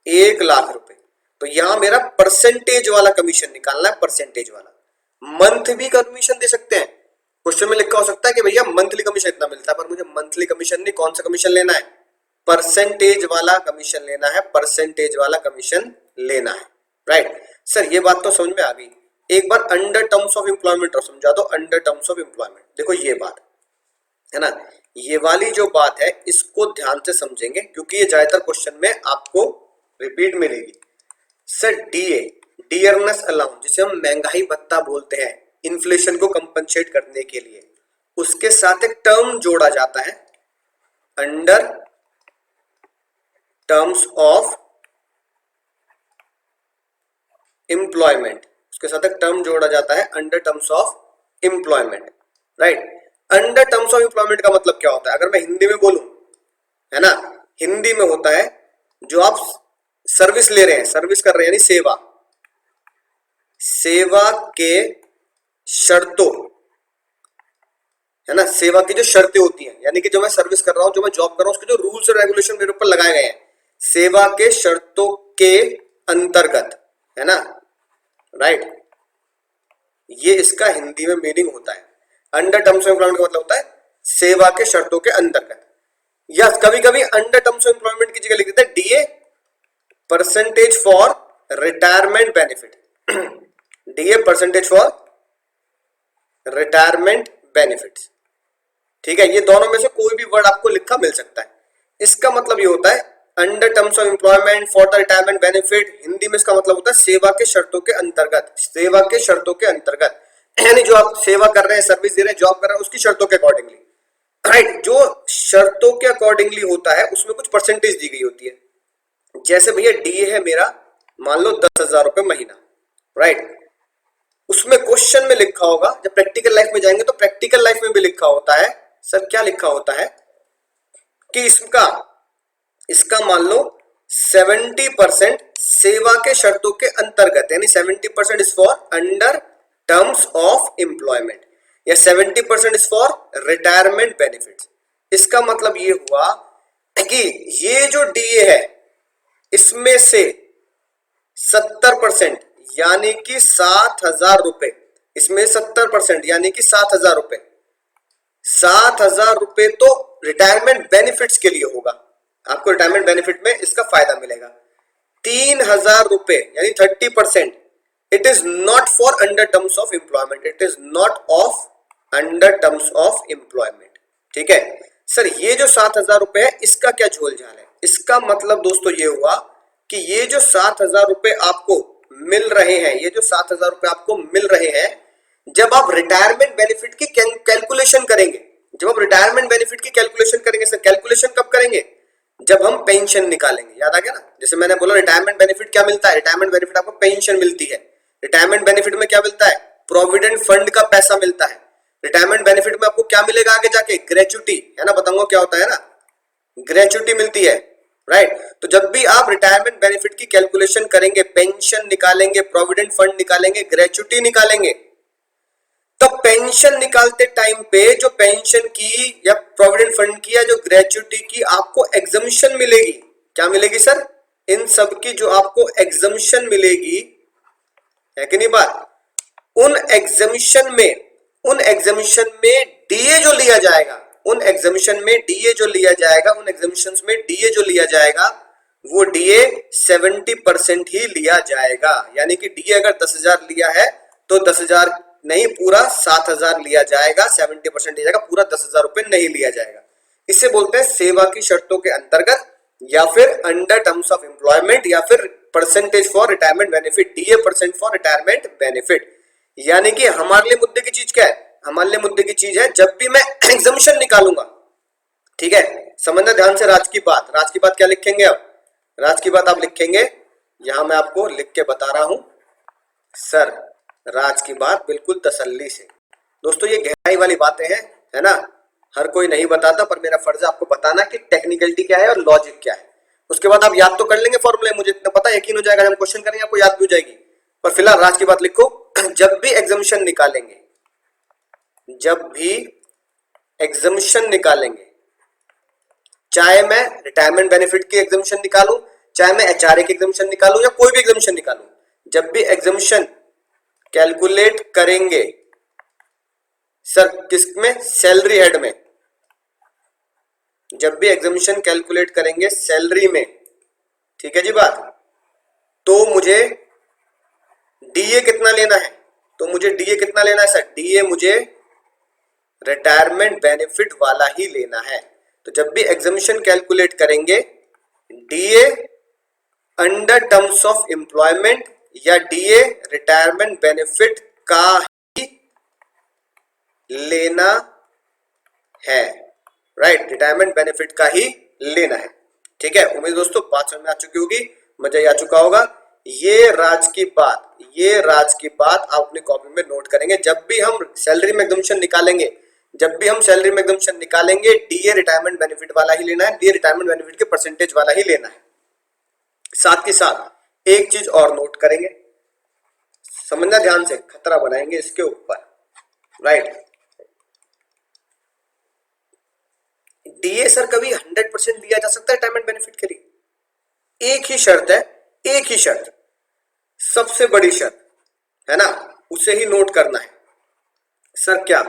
1 लाख रुपए। तो यहां मेरा परसेंटेज वाला कमीशन निकालना है, परसेंटेज वाला। मंथ भी कमीशन दे सकते हैं, क्वेश्चन में लिखा हो सकता है कि भैया मंथली कमीशन इतना मिलता है, पर मुझे मंथली कमीशन नहीं, कौन सा कमीशन लेना है? परसेंटेज वाला कमीशन लेना है, परसेंटेज वाला कमीशन लेना है, राइट। सर ये बात तो समझ में आ गई। एक बार अंडर टर्म्स ऑफ एम्प्लॉयमेंट और समझा दो। अंडर टर्म्स ऑफ एम्प्लॉयमेंट देखो ये बात है ना, ये वाली जो बात है इसको ध्यान से समझेंगे क्योंकि ये ज्यादातर क्वेश्चन में आपको रिपीट मिलेगी। सर डीए, डियरनेस अलाउंस, जिसे हम महंगाई भत्ता बोलते हैं, इन्फ्लेशन को कंपनसेट करने के लिए, उसके साथ एक टर्म जोड़ा जाता है अंडर टर्म्स ऑफ एम्प्लॉयमेंट। उसके साथ एक टर्म जोड़ा जाता है under terms of employment, right. Under terms of employment का मतलब क्या होता है? अगर मैं हिंदी में बोलूं, है ना, हिंदी में होता है जो आप सर्विस ले रहे हैं, सर्विस कर रहे हैं, यानी सेवा, सेवा के शर्तों, है ना, सेवा की जो शर्तें होती हैं, यानी कि जो मैं सर्विस कर रहा हूं, जो मैं जॉब कर रहा हूं, उसके जो रूल्स और रेगुलेशन मेरे ऊपर लगाए गए हैं, सेवा के शर्तों के अंतर्गत, है ना, राइट। ये इसका हिंदी में मीनिंग होता है। अंडर टर्म्स ऑफ एम्प्लॉयमेंट का मतलब होता है सेवा के शर्तों के अंतर्गत, या कभी कभी अंडर टर्म्स ऑफ एम्प्लॉयमेंट की जगह लिख देते हैं DA percentage for retirement benefit, DA percentage for retirement benefits, ठीक है। ये दोनों में से कोई भी वर्ड आपको लिखा मिल सकता है। इसका मतलब ये होता है under terms of employment for the retirement benefit, Hindi में इसका मतलब होता है सेवा के शर्तों के अंतर्गत, सेवा के शर्तों के अंतर्गत, यानी जो आप सेवा कर रहे हैं, सर्विस दे रहे हैं, जॉब कर रहे हैं, उसकी शर्तों के अकॉर्डिंगली, राइट। जो शर्तों के अकॉर्डिंगली होता है उसमें कुछ परसेंटेज दी गई होती है। जैसे भैया डीए है मेरा, मान लो 10,000 रुपए महीना, राइट। उसमें क्वेश्चन में लिखा होगा, जब प्रैक्टिकल लाइफ में जाएंगे तो प्रैक्टिकल लाइफ में भी लिखा होता है, सर क्या लिखा होता है कि इसका मान लो 70% सेवा के शर्तों के अंतर्गत, यानी 70% is for under terms of employment, या 70% इज फॉर रिटायरमेंट बेनिफिट्स। इसका मतलब ये हुआ कि ये जो डीए है इसमें से 70% यानी कि 7,000 रुपए, इसमें 70% यानी कि 7,000 रुपए, 7,000 रुपए तो रिटायरमेंट बेनिफिट्स के लिए होगा, आपको रिटायरमेंट बेनिफिट में इसका फायदा मिलेगा। 3,000 रुपए यानी 30% it is not for under terms of employment, it is not of under terms of employment, ठीक है। सर ये जो 7,000 रुपए है इसका क्या झोल झाल है? इसका मतलब दोस्तों ये हुआ कि ये जो 7,000 रुपए आपको मिल रहे हैं, ये जो 7,000 रुपए आपको मिल रहे हैं, जब आप रिटायरमेंट बेनिफिट की कैलकुलेशन करेंगे, जब आप रिटायरमेंट बेनिफिट की कैलकुलेशन करेंगे, सर कैलकुलेशन कब करेंगे? जब हम पेंशन निकालेंगे, याद आ गया ना। जैसे मैंने बोला रिटायरमेंट बेनिफिट क्या मिलता है, रिटायरमेंट बेनिफिट आपको पेंशन मिलती है। रिटायरमेंट बेनिफिट में क्या मिलता है? प्रोविडेंट फंड का पैसा मिलता है। रिटायरमेंट बेनिफिट में आपको क्या मिलेगा आगे जाके? ग्रेच्युटी, है ना, बताऊंगा क्या होता है ना, ग्रेच्युटी मिलती है, राइट। तो जब भी आप रिटायरमेंट बेनिफिट की कैलकुलेशन करेंगे, पेंशन निकालेंगे, प्रोविडेंट फंड निकालेंगे, ग्रेच्युटी निकालेंगे, तो पेंशन निकालते टाइम पे जो पेंशन की या प्रोविडेंट फंड की या जो ग्रेच्युटी की आपको एग्जम्पशन मिलेगी, क्या मिलेगी सर? इन सब की जो आपको एग्जम्पशन मिलेगी, है कि नहीं बात, उन एग्जम्पशन में डीए जो लिया जाएगा, उन एग्जम्पशन में डीए जो लिया जाएगा, उन एग्जम्पशंस में डीए जो लिया जाएगा, वो डीए 70% ही लिया जाएगा। यानी कि डीए अगर 10,000 लिया है तो 10,000 नहीं, पूरा 7,000 लिया जाएगा, 70% लिया जाएगा, पूरा 10,000 रुपए नहीं लिया जाएगा। इसे बोलते हैं सेवा की शर्तों के अंतर्गत, या फिर अंडर टर्म्स ऑफ एम्प्लॉयमेंट, या फिर percentage for retirement benefit, DA percent for retirement benefit. यानी कि हमारे लिए मुद्दे की चीज क्या है? हमारे लिए मुद्दे की चीज है जब भी मैं एग्जम्पशन निकालूंगा, ठीक है, समझना ध्यान से राज की बात। राज की बात क्या लिखेंगे? अब राज की बात आप लिखेंगे, यहां मैं आपको लिख के बता रहा हूं सर, राज की बात बिल्कुल तसल्ली से। दोस्तों ये गहराई वाली बातें हैं, है ना, हर कोई नहीं बताता, पर मेरा फर्ज है आपको बताना कि टेक्निकलिटी क्या है और लॉजिक क्या है। उसके बाद आप याद तो कर लेंगे फॉर्मूले, मुझे इतना पता, यकीन हो जाएगा, जब हम क्वेश्चन करेंगे आपको याद भी हो जाएगी। पर फिलहाल राज की बात लिखो, जब भी एग्जम्पशन निकालेंगे, जब भी एग्जम्पशन निकालेंगे, चाहे मैं रिटायरमेंट बेनिफिट की एग्जम्पशन निकालूं, चाहे मैं एचआरए की एग्जम्पशन निकालूं, या कोई भी एग्जम्पशन निकालूं, जब भी एग्जम्पशन कैलकुलेट करेंगे सर, किसमें? सैलरी हेड में। जब भी एग्जम्पशन कैलकुलेट करेंगे सैलरी में, ठीक है जी बात, तो मुझे डीए कितना लेना है? तो मुझे डीए कितना लेना है सर? डीए मुझे रिटायरमेंट बेनिफिट वाला ही लेना है। तो जब भी एग्जम्पशन कैलकुलेट करेंगे, DA under terms of employment या डीए रिटायरमेंट बेनिफिट का ही लेना है, राइट, रिटायरमेंट बेनिफिट का ही लेना है, ठीक है। उम्मीद दोस्तों बात समझ में आ चुकी होगी, मजा ही आ चुका होगा। ये राज की बात, ये राज की बात आप अपनी कॉपी में नोट करेंगे। जब भी हम सैलरी में एग्जम्पशन निकालेंगे, जब भी हम सैलरी में एग्जम्पशन निकालेंगे, डीए रिटायरमेंट बेनिफिट वाला ही लेना है, डीए रिटायरमेंट बेनिफिट के परसेंटेज वाला ही लेना है। साथ के साथ एक चीज और नोट करेंगे, समझना ध्यान से, खतरा बनाएंगे इसके ऊपर, राइट। डीए सर कभी 100% दिया जा सकता है रिटायरमेंट बेनिफिट के लिए? एक ही शर्त है, एक ही शर्त, सबसे बड़ी शर्त, है ना, उसे ही नोट करना है। सर क्या?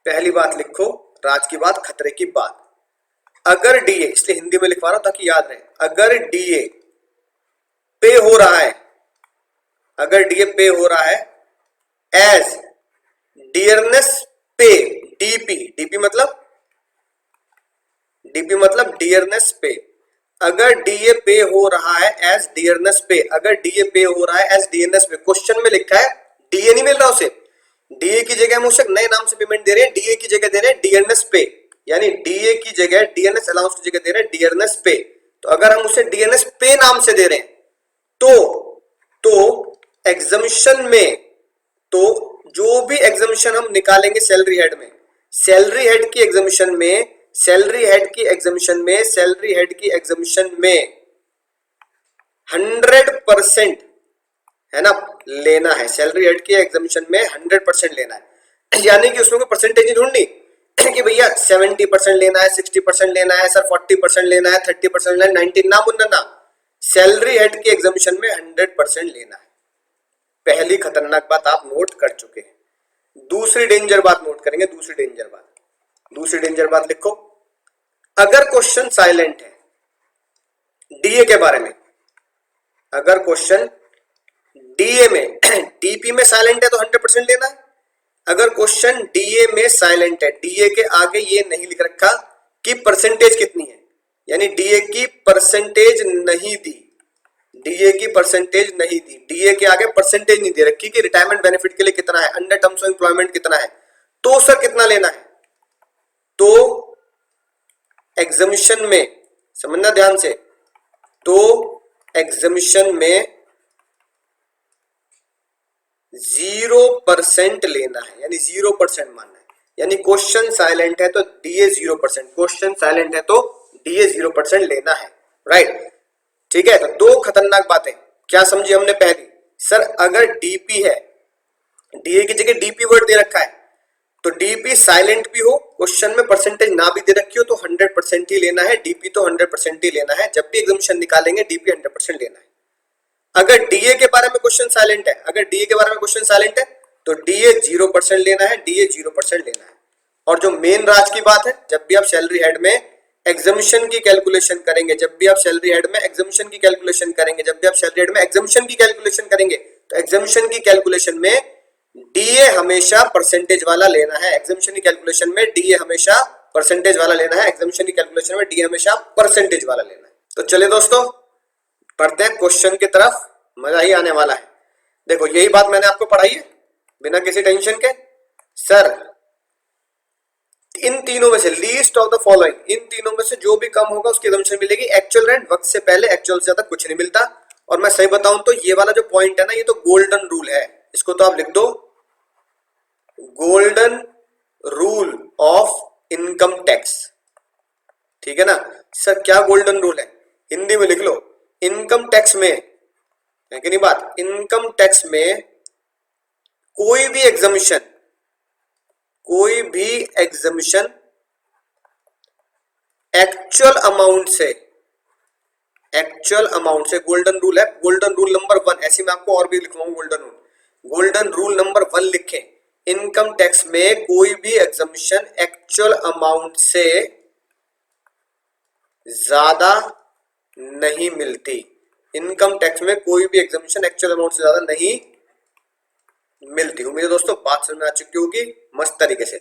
पहली बात लिखो, राज की बात, खतरे की बात, अगर डीए, इसलिए हिंदी में लिखवा रहा हूं ताकि याद रहे, अगर डीए पे हो रहा है, अगर डीए पे हो रहा है एज डियरनेस पे, डीपी, डीपी मतलब डियरनेस पे, अगर डीए पे हो रहा है एज डियरनेस पे, अगर डीए पे हो रहा है एज डियरनेस पे, क्वेश्चन में लिखा है डीए नहीं मिल रहा उसे, डीए की जगह हम उसे नए नाम से पेमेंट दे रहे हैं, डीए की जगह दे रहे हैं डियरनेस पे, यानी डीए की जगह डियरनेस अलाउंस की जगह दे रहे हैं डियरनेस पे। तो अगर हम उसे डियरनेस पे नाम से दे रहे हैं तो एग्जम्पशन में, तो जो भी एग्जम्पशन हम निकालेंगे सैलरी हेड में, सैलरी हेड की एग्जम्पशन में, सैलरी हेड की एग्जम्पशन में, सैलरी हेड की एग्जम्पशन में 100%, है ना, लेना है, सैलरी हेड की एग्जम्पशन में 100% लेना है। यानी कि उसमें कोई परसेंटेज नहीं ढूंढनी कि भैया 70% लेना है, 60% लेना है सर, 40% लेना है, 30% लेना है, 90 ना मुन्ना ना, सैलरी हेड की एग्जम्पशन में 100% लेना है। पहली खतरनाक बात आप नोट कर चुके हैं। दूसरी डेंजर बात नोट करेंगे, दूसरी डेंजर बात, दूसरी डेंजर बात लिखो, अगर क्वेश्चन साइलेंट है डीए के बारे में, अगर क्वेश्चन डीए में डीपी में साइलेंट है तो 100% लेना है। अगर क्वेश्चन डीए में साइलेंट है, डीए के आगे ये नहीं लिख रखा कि परसेंटेज कितनी है, यानी डीए की परसेंटेज नहीं दी, डीए की परसेंटेज नहीं दी, डीए के आगे परसेंटेज नहीं दे रखी कि रिटायरमेंट बेनिफिट के लिए कितना है, अंडर टर्म्स ऑफ एम्प्लॉयमेंट कितना है, तो सर कितना लेना है? तो एग्जम्पशन में, समझना ध्यान से, तो एग्जम्पशन में 0% लेना है, यानी 0% मानना है। यानी क्वेश्चन साइलेंट है तो डीए 0%, क्वेश्चन साइलेंट है तो डीए 0% लेना है, राइट। ठीक है, तो दो खतरनाक बातें क्या समझी हमने। पहली, सर अगर डीपी है, डीए की जगह डीपी वर्ड दे रखा है, तो डीपी साइलेंट भी हो, क्वेश्चन में परसेंटेज ना भी दे रखी हो, तो 100% ही लेना है, डीपी तो 100% ही लेना है। जब भी एग्जामिनेशन निकालेंगे डीपी 100% लेना है। अगर डीए के बारे में क्वेश्चन साइलेंट है, अगर डीए के बारे में क्वेश्चन साइलेंट है तो डीए 0% लेना है, डीए 0% लेना है। और जो मेन राज की बात है, जब भी आप सैलरी हेड में एग्जामिनेशन की कैलकुलेशन करेंगे, जब भी आप सैलरी हेड में एग्जामिनेशन की कैलकुलेशन करेंगे, जब भी आप सैलरी हेड में एग्जामिनेशन की कैलकुलेशन करेंगे, तो एग्जामिनेशन की कैलकुलेशन में डीए हमेशा परसेंटेज वाला लेना है। एग्जामिनेशन की कैलकुलेशन में डीए हमेशा परसेंटेज वाला लेना है, एग्जामिनेशन की कैलकुलेशन में डीए हमेशा परसेंटेज वाला लेना है। तो चलिए दोस्तों पढ़ते हैं क्वेश्चन की तरफ, मजा ही आने वाला है। देखो यही बात मैंने आपको पढ़ाई है बिना किसी टेंशन के। सर इन तीनों में से लीस्ट ऑफ द फॉलोइंग, इन तीनों में से जो भी कम होगा उसकी एजम्पशन मिलेगी। एक्चुअल रेंट, वक्त से पहले एक्चुअल से ज्यादा कुछ नहीं मिलता। और मैं सही बताऊं तो ये वाला जो पॉइंट है ना, ये तो गोल्डन रूल है, इसको तो आप लिख दो golden rule of income tax. ठीक है ना सर, क्या गोल्डन रूल है, हिंदी में लिख लो। इनकम टैक्स में है कि नहीं बात, इनकम टैक्स में कोई भी एग्जामिशन, कोई भी एग्जामिशन एक्चुअल अमाउंट से, एक्चुअल अमाउंट से, गोल्डन रूल है, गोल्डन रूल नंबर 1, ऐसे मैं आपको और भी लिखवाऊंगा golden rule. Golden rule number 1 लिखें, इनकम टैक्स में कोई भी एग्जामिशन एक्चुअल अमाउंट से ज्यादा नहीं मिलती। इनकम टैक्स में कोई भी एग्जामिशन एक्चुअल अमाउंट से ज्यादा नहीं मिलती। उम्मीद है दोस्तों बात समझ में आ चुकी होगी मस्त तरीके से।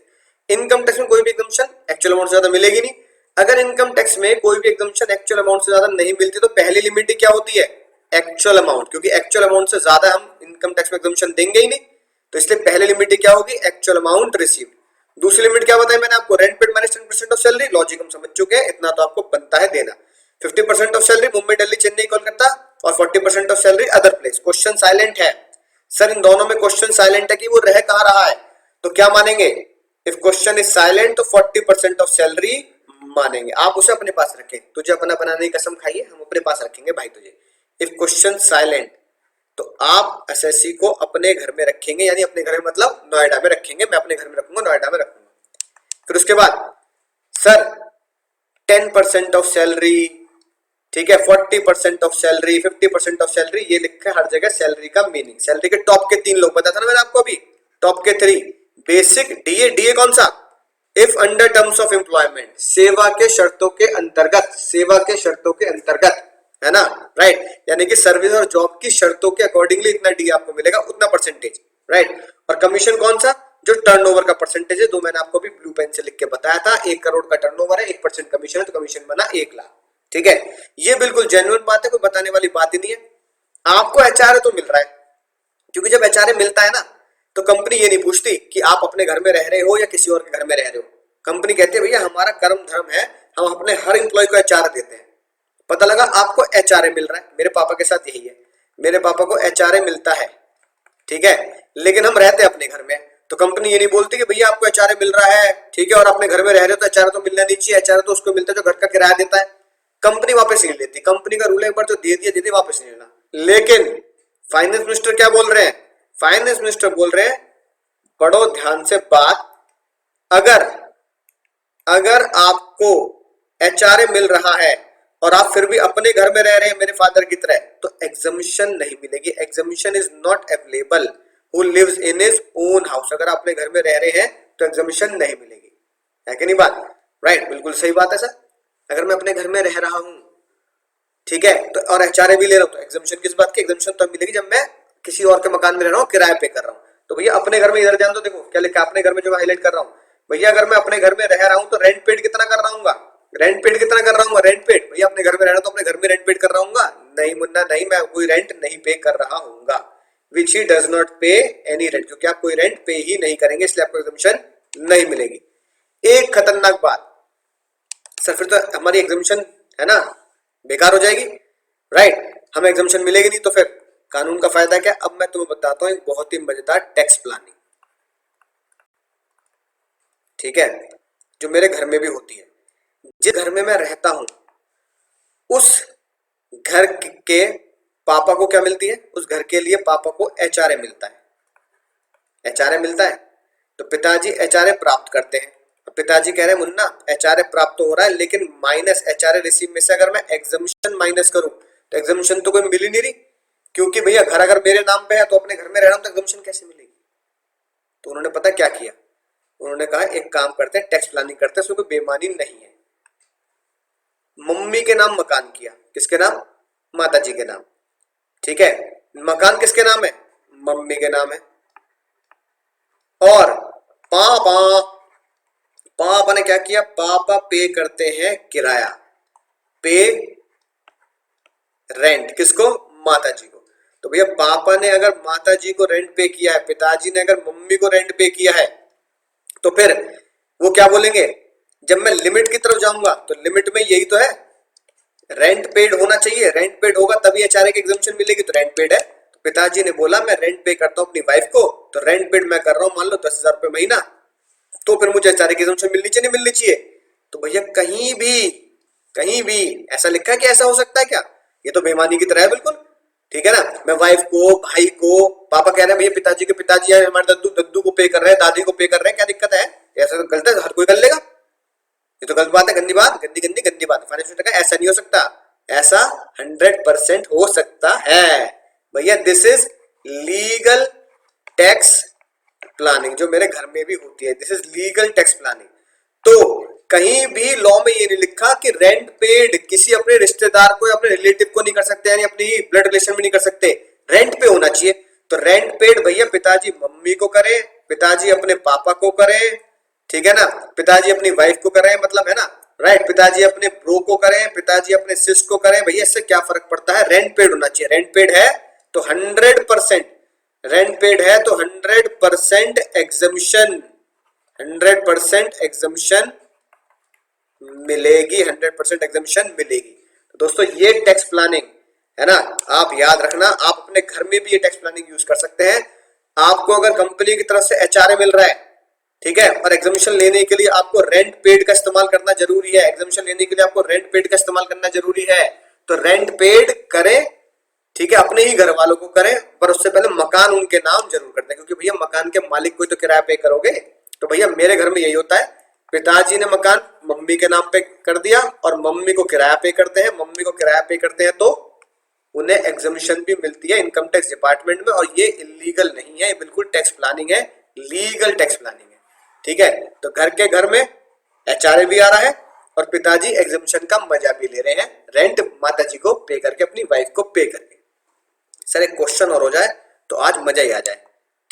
इनकम टैक्स में कोई भी एग्जामिशन एक्चुअल अमाउंट से ज्यादा मिलेगी नहीं। अगर इनकम टैक्स में कोई भी एग्जामिशन एक्चुअल अमाउंट से ज्यादा नहीं मिलती तो पहली लिमिट क्या होती है, एक्चुअल अमाउंट, क्योंकि एक्चुअल अमाउंट से ज्यादा हम इनकम टैक्स में एग्जामिशन देंगे ही नहीं, तो इसलिए पहली लिमिट क्या होगी, एक्चुअल अमाउंट रिसीव्ड। दूसरी लिमिट क्या बताई मैंने आपको, rent paid minus 10% of salary. Logic हम समझ चुके हैं, इतना तो आपको बनता है देना। 50% ऑफ सैलरी मुंबई, दिल्ली, चेन्नई, कोलकाता, और 40% of salary other place. Question silent है सर, इन दोनों में क्वेश्चन साइलेंट है कि वो रह कहां रहा है, तो क्या मानेंगे, इफ क्वेश्चन इज साइलेंट तो 40% ऑफ सैलरी मानेंगे। आप उसे अपने पास रखें, तुझे अपना बनाने की कसम खाइए, हम अपने पास रखेंगे भाई तुझे। इफ क्वेश्चन साइलेंट तो आप एसएससी को अपने घर में रखेंगे, यानी अपने घर में मतलब नोएडा में रखेंगे, मैं अपने घर में रखूंगा, नोएडा में रखूंगा। फिर उसके बाद सर 10% ऑफ सैलरी, ठीक है, 40% ऑफ सैलरी, 50% ऑफ सैलरी, ये लिखा है हर जगह सैलरी का मीनिंग। सैलरी के टॉप के 3 लोग बताया था ना मैंने आपको अभी, टॉप के 3 बेसिक, डीए, डीए कौन सा, if under terms of employment, सेवा के शर्तों के अंतर्गत, सेवा के शर्तों के अंतर्गत, है ना, राइट, यानी कि सर्विस और जॉब की शर्तों के अकॉर्डिंगली इतना डी आपको मिलेगा, उतना परसेंटेज, राइट। और कमीशन कौन सा, जो टर्नओवर का परसेंटेज है, तो मैंने आपको भी ब्लू पेन से लिख के बताया था, 1 करोड़ का टर्नओवर है, 1% कमीशन है, तो कमीशन बना 1 लाख। ठीक है, ये बिल्कुल जेन्युइन बात है, कोई बताने वाली बात ही नहीं है। आपको एचआरए तो मिल रहा है, क्योंकि जब एचआरए मिलता है ना, तो कंपनी ये नहीं पूछती कि आप अपने घर में रह रहे हो या किसी और के घर में रह रहे हो। कंपनी कहती है भैया हमारा कर्म धर्म है, हम अपने हर एम्प्लॉय को एचआरए देते हैं। पता लगा आपको एचआरए मिल रहा है, मेरे पापा के साथ यही है, मेरे पापा को एचआरए मिलता है, ठीक है, लेकिन हम रहते हैं अपने घर में, तो कंपनी ये नहीं बोलती कि भैया आपको एचआरए मिल रहा है, ठीक है, और अपने घर में रह रहे हो तो एचआरए तो मिलना नहीं चाहिए, एचआरए तो उसको मिलता है जो घर का किराया देता है। कंपनी वापस नहीं लेती, कंपनी का रूल है एक बार जो दे दिया दे दिया, वापस नहीं लेना। लेकिन फाइनेंस मिनिस्टर क्या बोल रहे हैं, फाइनेंस मिनिस्टर बोल रहे हैं, पढ़ो ध्यान से बात, अगर अगर आपको एचआरए मिल रहा है और आप फिर भी अपने घर में रह रहे हैं मेरे फादर की तरह, तो एग्जामिशन नहीं मिलेगी। Exemption is not available who lives in his own house. अगर आप अपने घर में रह रहे हैं तो एग्जामिशन नहीं मिलेगी, है कि नहीं बात, राइट, बिल्कुल सही बात है सर। अगर मैं अपने घर में रह रहा हूं, ठीक है, तो और एचआरए भी ले रहा हूं, तो एग्जामिशन किस बात की, एग्जामिशन तो मिलेगी जब मैं किसी और के मकान में रह रहा हूं, किराए पे कर रहा हूं। तो भैया अपने घर में इधर ध्यान दो, देखो क्या लिखा है अपने घर में, जो मैं हाईलाइट कर रहा हूं, भैया अगर मैं अपने घर में रह रहा हूं तो रेंट पेड कितना कर रहा हूँ, रेंट पेड कितना कर रहा हूँ, रेंट पेड, भैया अपने घर में रहना तो अपने घर में रेंट पेड कर रहा हूँ, नहीं मुन्ना नहीं, मैं कोई रेंट नहीं पे कर रहा हूँ, विच ही डज नॉट पे एनी रेंट, क्योंकि आप कोई रेंट पे ही नहीं करेंगे, इसलिए आपको एग्जामिशन नहीं मिलेगी। एक खतरनाक बात सर, फिर तो हमारी एग्जामिशन है ना बेकार हो जाएगी, राइट, हमें एग्जामिशन मिलेगी नहीं, तो फिर कानून का फायदा क्या। अब मैं तुम्हें बताता हूं एक बहुत ही मजेदार टैक्स प्लानिंग। ठीक है, जो मेरे घर में भी होती है। जिस घर में मैं रहता हूं उस घर के पापा को क्या मिलती है, उस घर के लिए पापा को एचआरए मिलता है। एचआरए मिलता है तो पिताजी एचआरए प्राप्त करते हैं। पिताजी कह रहे हैं मुन्ना एचआरए प्राप्त तो हो रहा है, लेकिन माइनस एचआरए रिसीव में से अगर मैं एग्जामिशन माइनस करूं तो एग्जामिशन तो कोई मिल ही नहीं रही, क्योंकि भैया घर अगर मेरे नाम पे है तो अपने घर में रह रहा हूं तो एग्जामिशन कैसे मिलेगी। तो उन्होंने पता क्या किया, उन्होंने कहा एक काम करते हैं, टैक्स प्लानिंग करते हैं, उसमें कोई बेईमानी नहीं है। मम्मी के नाम मकान किया, किसके नाम, माता जी के नाम। ठीक है, मकान किसके नाम है, मम्मी के नाम है। और पापा पापा ने क्या किया, पापा पे करते हैं किराया, पे रेंट, किसको, माता जी को। तो भैया पापा ने अगर माता जी को रेंट पे किया है, पिताजी ने अगर मम्मी को रेंट पे किया है, तो फिर वो क्या बोलेंगे, जब मैं लिमिट की तरफ जाऊंगा तो लिमिट में यही तो है, रेंट पेड होना चाहिए, रेंट पेड होगा तभी एचआरए की एग्जम्पशन मिलेगी, तो रेंट पेड है। तो पिताजी ने बोला मैं रेंट पे करता हूं अपनी वाइफ को, तो रेंट पेड मैं कर रहा हूं मान लो 10,000 रुपए महीना, तो फिर मुझे एचआरए की एग्जम्पशन मिलनी चाहिए, नहीं मिलनी चाहिए। तो भैया कहीं भी ऐसा लिखा है कि ऐसा हो सकता है क्या, ये तो बेईमानी की तरह है बिल्कुल। ठीक है ना, मैं वाइफ को, भाई को, पापा कह रहे हैं भैया पिताजी के पिताजी है, हमारे दद्दू दद्दू को पे कर रहे हैं, दादी को पे कर रहे हैं, क्या दिक्कत है, ऐसा तो गलत है, हर कोई कर लेगा, ये तो गलत बात है, गंदी बात, गंदी बात। फाइनेंशियल टका ऐसा नहीं हो सकता, ऐसा 100% हो सकता है भैया। This is legal tax planning, जो मेरे घर में भी होती है, this is legal tax planning. तो कहीं भी लॉ में ये नहीं लिखा कि रेंट पेड किसी अपने रिश्तेदार को या अपने रिलेटिव को नहीं कर सकते, यानी अपनी ब्लड रिलेशन में नहीं कर सकते, रेंट पे होना चाहिए। तो रेंट पेड भैया पिताजी मम्मी को करे, पिताजी अपने पापा को करे, ठीक है ना, पिताजी अपनी वाइफ को करें, मतलब है ना, राइट, पिताजी अपने ब्रो को करें, पिताजी अपने सिस को करें, भैया इससे क्या फर्क पड़ता है, रेंट पेड होना चाहिए। रेंट पेड है तो 100%, रेंट पेड है तो 100% एग्जम्पशन, 100% एग्जम्पशन मिलेगी, 100% एग्जम्पशन मिलेगी। तो दोस्तों ये टैक्स प्लानिंग है ना, आप याद रखना, आप अपने घर में भी ये टैक्स प्लानिंग यूज कर सकते हैं। आपको अगर कंपनी की तरफ से एचआरए मिल रहा है, ठीक है, और एग्जामिशन लेने के लिए आपको रेंट पेड का इस्तेमाल करना जरूरी है, एग्जामिशन लेने के लिए आपको रेंट पेड का इस्तेमाल करना जरूरी है, तो रेंट पेड करें, ठीक है, अपने ही घर वालों को करें, पर उससे पहले मकान उनके नाम जरूर कर दें, क्योंकि भैया मकान के मालिक को तो किराया पे करोगे। तो भैया मेरे घर में यही होता है, पिताजी ने मकान मम्मी के नाम पे कर दिया और मम्मी को किराया पे करते हैं, मम्मी को किराया पे करते हैं तो उन्हें एग्जामिशन भी मिलती है इनकम टैक्स डिपार्टमेंट में, और ये इलीगल नहीं है, ये बिल्कुल टैक्स प्लानिंग है, लीगल टैक्स प्लानिंग है। ठीक है, तो घर के घर में एचआरए भी आ रहा है और पिताजी एग्जामिशन का मजा भी ले रहे हैं, रेंट माताजी को पे करके, अपनी वाइफ को पे करके। सर एक क्वेश्चन और हो जाए तो आज मजा ही आ जाए।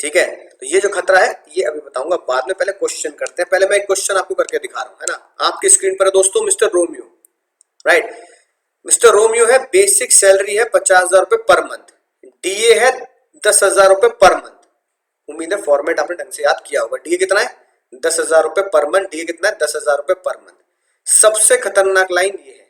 ठीक है, तो ये जो खतरा है ये अभी बताऊंगा बाद में, पहले क्वेश्चन करते हैं। पहले मैं एक क्वेश्चन आपको करके दिखा रहा हूं, है ना, आपकी स्क्रीन पर है दोस्तों, mister Romeo, right, mister Romeo है, बेसिक सैलरी है 50,000 रुपए पर मंथ, डीए है 10,000 रुपए पर मंथ। उम्मीद है फॉर्मेट आपने ढंग से याद किया होगा। डीए कितना है, 10,000 रुपए पर मंथ, डीए कितना है, 10,000 रुपए पर मंथ। सबसे खतरनाक लाइन ये है,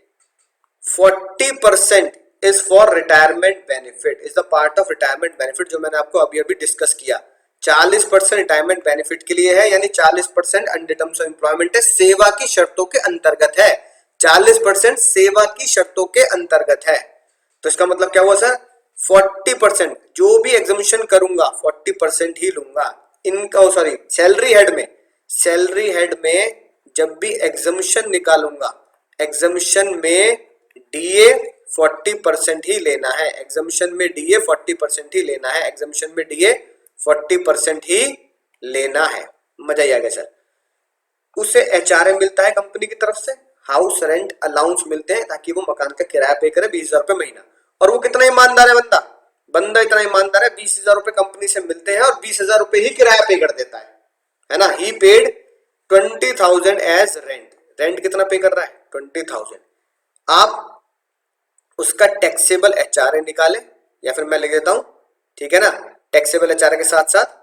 40% is for retirement benefit, is the part of retirement benefit, जो मैंने आपको अभी अभी डिस्कस किया। 40% रिटायरमेंट बेनिफिट के लिए है, यानी 40% अंडर टर्म्स ऑफ एम्प्लॉयमेंट है, सेवा की शर्तों के अंतर्गत है, 40% सेवा की शर्तों के अंतर्गत है। तो इसका मतलब क्या हुआ सर, 40% जो भी एग्जामिशन करूंगा 40% ही लूंगा इनका, सॉरी सैलरी हेड में, सैलरी हेड में जब भी एग्जामिशन निकालूंगा, एग्जामिशन में डीए 40% ही लेना है, एग्जामिशन में डीए 40% ही लेना है, एग्जामिशन में डीए 40% ही लेना है। मजा ही आ गया सर। उसे एचआरए मिलता है कंपनी की तरफ से, हाउस रेंट अलाउंस मिलते हैं ताकि वो मकान का किराया पे करे 20,000 रुपए महीना। और वो कितना ईमानदार है बंदा, बंदा इतना ईमानदार है, 20,000 रुपए कंपनी से मिलते हैं और 20,000 रुपए ही किराया पे कर देता है ना। ही पेड 20,000 एज रेंट, रेंट कितना पे कर रहा है, 20,000। आप उसका टैक्सेबल एचआरए निकाले, या फिर मैं लिख देता हूं, ठीक है ना, टैक्सेबल एचआरए के साथ साथ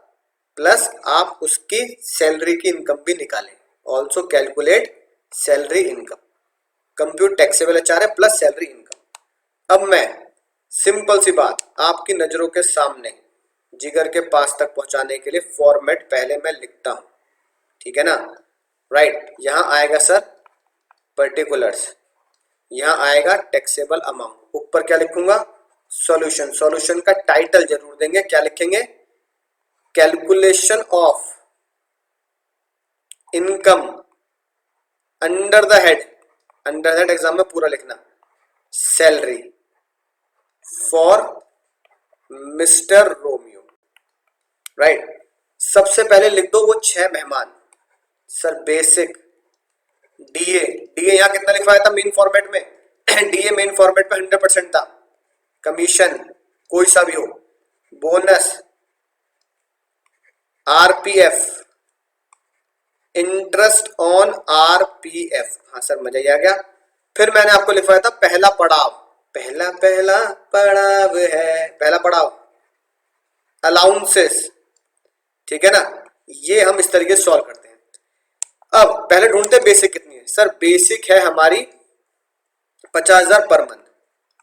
प्लस आप उसकी सैलरी की इनकम भी निकालें, also calculate salary income, compute taxable HRA plus salary income. अब मैं सिंपल सी बात आपकी नजरों के सामने जिगर के पास तक पहुंचाने के लिए फॉर्मेट पहले मैं लिखता हूं, ठीक है ना। राइट। यहां आएगा सर पर्टिकुलर्स, यहां आएगा टैक्सेबल अमाउंट, ऊपर क्या लिखूंगा सॉल्यूशन। सॉल्यूशन का टाइटल जरूर देंगे, क्या लिखेंगे calculation of income under the head, under the head exam में पूरा लिखना salary for mister Romeo, right. सबसे पहले लिख दो वो 6 मेहमान। सर बेसिक डीए, डीए यहां कितना लिखवाया था मेन फॉर्मेट में डीए मेन फॉर्मेट में 100% था। कमीशन कोई सा भी हो, bonus, RPF, interest on RPF. हाँ सर मजा ही आ गया। फिर मैंने आपको लिखवाया था पहला पड़ाव, पहला पहला पड़ाव है, पहला पड़ाव अलाउंसेस, ठीक है ना। ये हम इस तरीके से सॉल्व करते हैं। अब पहले ढूंढते बेसिक कितनी है। सर बेसिक है हमारी 50,000 पर मंथ,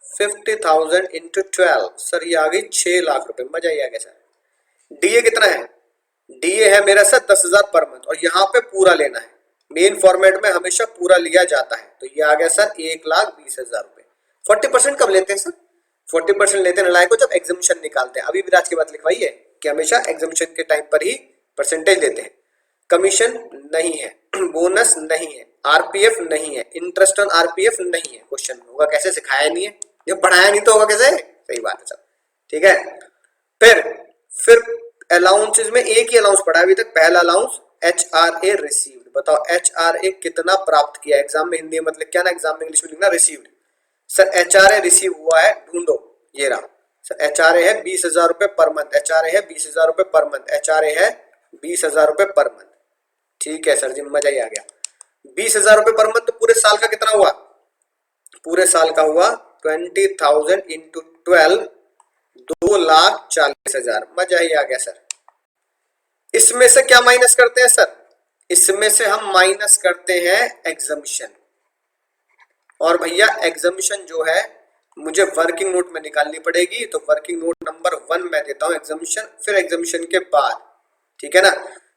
50,000 इंटू 12, सर ये आ गई 6 लाख रुपए। मजा ही आ गया सर। डीए कितना है, डीए है मेरा सर 10,000 पर मंथ, और यहाँ पे पूरा लेना है। मेन फॉर्मेट में हमेशा पूरा लिया जाता है, तो ये आ गया सर 1,20,000 रुपए। 40% कब लेते हैं सर, 40% लेते हैं नलायक को जब एग्जामिशन निकालते हैं। अभी विराज की बात लिखवाई है कि हमेशा एग्जामिशन के टाइम पर ही परसेंटेज लेते हैं। कमीशन नहीं है, बोनस नहीं है, आरपीएफ नहीं है, इंटरेस्ट ऑन आरपीएफ नहीं है। क्वेश्चन होगा कैसे, सिखाया नहीं है, जब पढ़ाया नहीं तो होगा कैसे। सही बात है सर, ठीक है। फिर अलाउंसेस में एक ही अलाउंस पढ़ा अभी तक, पहला अलाउंस एचआरए रिसीव्ड। बताओ एचआरए कितना प्राप्त किया। एग्जाम में हिंदी में मतलब क्या ना, एग्जाम में इंग्लिश में लिखना रिसीव्ड। सर एचआरए रिसीव हुआ है, ढूंढो, ये रहा सर। एचआरए है 20,000 रुपए पर मंथ, एचआरए है 20,000 रुपए पर मंथ, एचआरए है 20,000 रुपए पर मंथ। ठीक है सर जी, मजा ही आ गया। 20,000 रुपए पर मंथ, तो पूरे साल का कितना हुआ, पूरे साल का हुआ 20,000 इंटू 12, 2,40,000। मजा ही आ गया सर। इसमें से क्या माइनस करते हैं सर, इसमें से हम माइनस करते हैं एग्जामिशन। और भैया एग्जामिशन जो है मुझे वर्किंग नोट में निकालनी पड़ेगी, तो वर्किंग नोट नंबर 1 मैं देता हूं एग्जामिशन। फिर एग्जामिशन के बाद, ठीक है ना,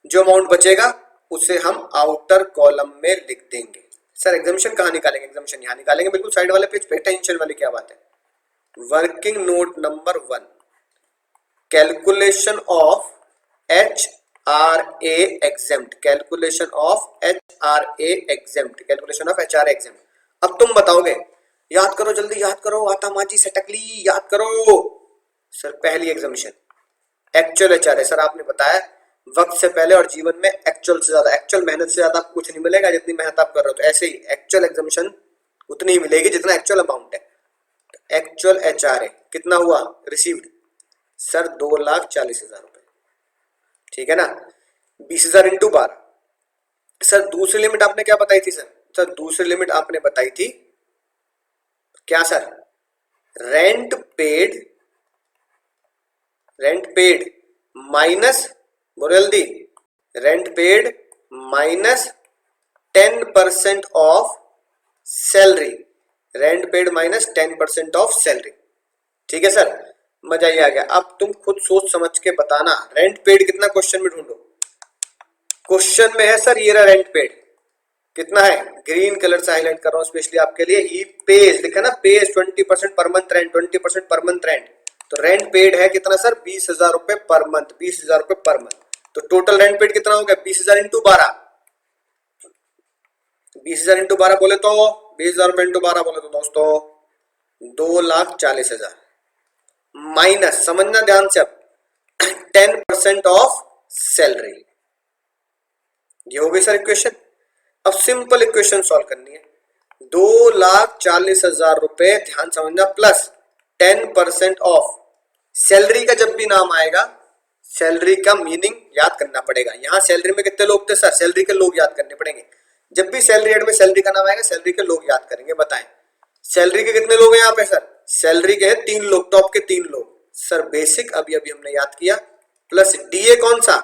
जो अमाउंट बचेगा उसे हम आउटर कॉलम में लिख देंगे। सर एग्जामिशन कहाँ निकालेंगे, एग्जामिशन यहाँ निकालेंगे, बिल्कुल साइड वाले पेज पे, टेंशन वाली क्या बात है। Working note number 1, calculation of HRA exempt, calculation of HRA exempt, calculation of HRA exempt। अब तुम बताओगे, याद करो जल्दी याद करो, आता माची से टकली याद करो। सर पहली एग्जामिशन एक्चुअल एचआरए, सर आपने बताया वक्त से पहले और जीवन में एक्चुअल से ज्यादा, एक्चुअल मेहनत से ज्यादा कुछ नहीं मिलेगा जितनी मेहनत आप कर रहे हो। तो ऐसे ही एक्चुअल एग्जामिशन उतनी ही मिलेगी जितना एक्चुअल अमाउंट है। एक्चुअल एचआरए कितना हुआ रिसीव्ड, सर 2,40,000 रुपए, ठीक है ना। 20,000 इंटू 12। सर दूसरी लिमिट आपने क्या बताई थी सर, सर दूसरी लिमिट आपने बताई थी क्या sir, rent paid, rent paid minus, बोलो जल्दी, rent paid minus 10% of salary, rent paid minus 10% of salary. ठीक है सर, मजा ही आ गया। अब तुम खुद सोच समझ के बताना रेंट पेड कितना, क्वेश्चन में ढूंढो। क्वेश्चन में है सर ये रहा रेंट पेड कितना है, ग्रीन कलर से हाईलाइट कर रहा हूं स्पेशली आपके लिए। ही पेज लिखा ना, page 20% per month rent, 20% per month rent. तो रेंट पेड है कितना सर, 20,000 रुपए पर मंथ, 20,000 रुपए पर मंथ। तो टोटल रेंट पेड कितना हो गया, 20,000 इंटू 12, 20,000 इंटू 12 बोले तो 20,000 रुपए इंटू 12 बोले तो दोस्तों 2,40,000 माइनस, समझना ध्यान से, अब 10% ऑफ सैलरी। ये हो गई सर इक्वेशन। अब सिंपल इक्वेशन सॉल्व करनी है। 2,40,000 रुपए, ध्यान समझना, प्लस 10% ऑफ सैलरी का जब भी नाम आएगा, सैलरी का मीनिंग याद करना पड़ेगा। यहां सैलरी में कितने लोग थे सर, सैलरी के लोग याद करने पड़ेंगे। जब भी सैलरी एड में सैलरी का नाम आएगा, सैलरी के लोग याद करेंगे। बताएं सैलरी के कितने लोग हैं यहाँ पे सर, सैलरी के हैं 3 लोग, टॉप के 3 लोग। सर बेसिक अभी अभी हमने याद किया, प्लस डीए कौन सा,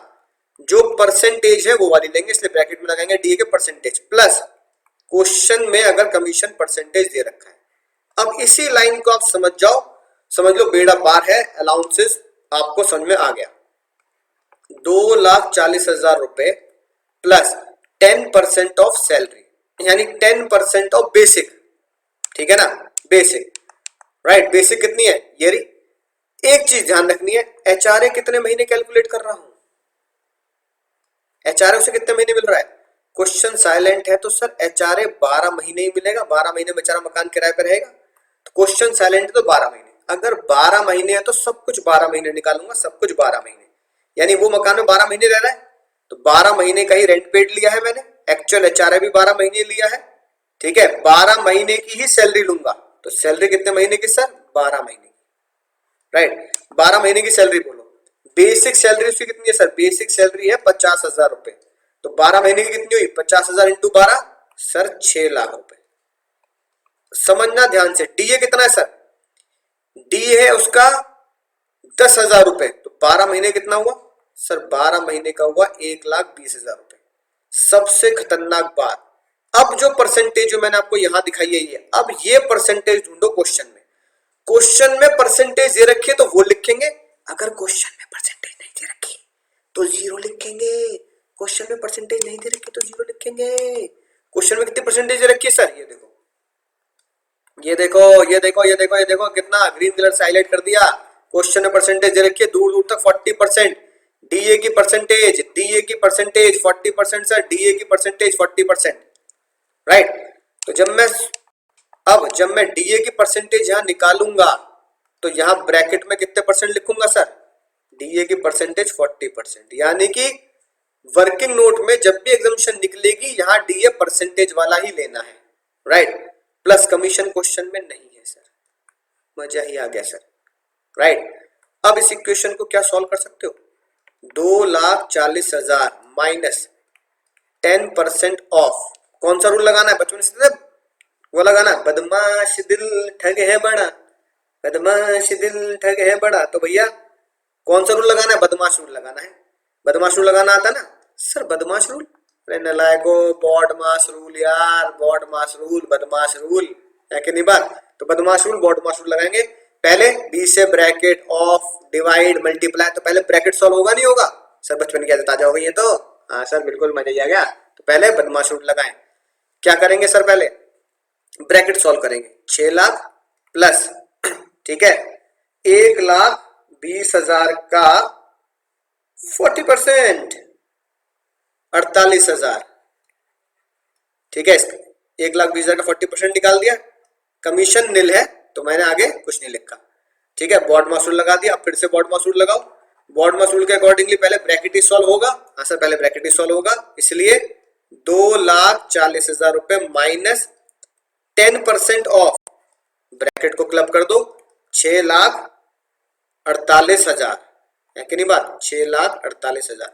जो परसेंटेज है वो वाली लेंगे, इसलिए ब्रैकेट में लगाएंगे डीए के परसेंटेज, प्लस क्वेश्चन में अगर कमीशन परसेंटेज दे रखा है। अब इसी लाइन को आप समझ जाओ, समझ लो बेड़ा पार है, अलाउंसेस आपको समझ में आ गया। 2,40,000 रुपए प्लस 10% ऑफ सैलरी यानी 10% ऑफ बेसिक, ठीक है ना, बेसिक, राइट। बेसिक कितनी है ये रही। एक चीज ध्यान रखनी है, एचआरए कितने महीने कैलकुलेट कर रहा हूं, एचआरए उसे कितने महीने मिल रहा है। क्वेश्चन साइलेंट है तो सर एचआरए 12 महीने ही मिलेगा, 12 महीने बेचारा मकान किराए पे रहेगा। तो क्वेश्चन साइलेंट है तो 12 महीने, अगर 12 महीने है तो सब कुछ 12 महीने निकालूंगा, सब कुछ 12 महीने, यानी वो मकान में 12 महीने रह रहा है तो 12 महीने का ही रेंट पेड लिया है मैंने, एक्चुअल एचआरए भी 12 महीने लिया है, ठीक है। 12 महीने की ही सैलरी लूंगा, तो सैलरी कितने महीने की सर, 12 महीने, राइट। 12 महीने की सैलरी बोलो। बेसिक सैलरी उसकी कितनी है सर, बेसिक सैलरी है 50,000 रुपए, तो 12 महीने की कितनी हुई, 50,000 इंटू 12 सर 6 लाख रुपए। समझना ध्यान से, डीए कितना है सर, डी है उसका 10,000 रुपए, तो 12 महीने कितना हुआ सर, 12 महीने का हुआ 1,20,000 रुपए। सबसे खतरनाक बात, अब जो परसेंटेज जो मैंने आपको यहां दिखाई है ये, अब ये परसेंटेज ढूंढो क्वेश्चन में। क्वेश्चन में परसेंटेज दे रखी है तो वो लिखेंगे, अगर क्वेश्चन में परसेंटेज नहीं दे रखी तो जीरो लिखेंगे, क्वेश्चन में परसेंटेज नहीं दे रखी तो जीरो लिखेंगे। क्वेश्चन में कितनी परसेंटेज दे रखी है सर, ये देखो, ये देखो, ये देखो, ये देखो, ये देखो, कितना ग्रीन कलर से हाईलाइट कर दिया। क्वेश्चन में परसेंटेज दे रखी है दूर दूर तक 40%, डीए की परसेंटेज, डीए की परसेंटेज 40% सर, डीए की परसेंटेज 40%, राइट। तो जब मैं डीए की परसेंटेज यहां निकालूंगा तो यहां ब्रैकेट में कितने परसेंट लिखूंगा सर, डीए की परसेंटेज 40%, यानी कि वर्किंग नोट में जब भी एग्जामिशन निकलेगी यहां डीए परसेंटेज वाला ही लेना है, राइट। प्लस कमीशन क्वेश्चन में नहीं है सर, मजा ही आ गया सर, राइट। अब इस इक्वेशन को क्या सॉल्व कर सकते हो, 2,40,000 माइनस 10% ऑफ, कौन सा रूल लगाना है बचपन से वो लगाना, बदमाश दिल ठग है बड़ा, बदमाश दिल ठग है बड़ा, तो भैया कौन सा रूल लगाना है, बदमाश रूल लगाना है। बदमाश रूल लगाना आता ना सर, बदमाश रूल, अरे नलायको, बॉडमास रूल यार, बॉडमास रूल, बदमाश रूल है कि नहीं बात। तो बदमाश रूल, बॉडमास रूल लगाएंगे। पहले 20 से ब्रैकेट ऑफ डिवाइड मल्टीप्लाई, तो पहले ब्रैकेट सॉल्व होगा नहीं होगा सर, बचपन की आदत ताजा हो गई है तो, हाँ सर बिल्कुल मजा ही आ गया। तो पहले बदमाश रूल लगाएं, क्या करेंगे सर, पहले ब्रैकेट सॉल्व करेंगे, 6 लाख प्लस, ठीक है, 1,20,000 का 40%, 48,000, ठीक है। 1,20,000 का 40% निकाल दिया, कमीशन नील है तो मैंने आगे कुछ नहीं लिखा, ठीक है। बॉड मासूल लगा दिया, फिर से बॉड मासूल लगाओ, बॉड मासूल के अकॉर्डिंगली पहले ब्रैकेट ही सॉल्व होगा, हाँ सर पहले ब्रैकेट ही सॉल्व होगा, इसलिए 2,40,000 रुपए माइनस 10% ऑफ, ब्रैकेट को क्लब कर दो, 6,48,000 है कि नहीं बात, 6,48,000।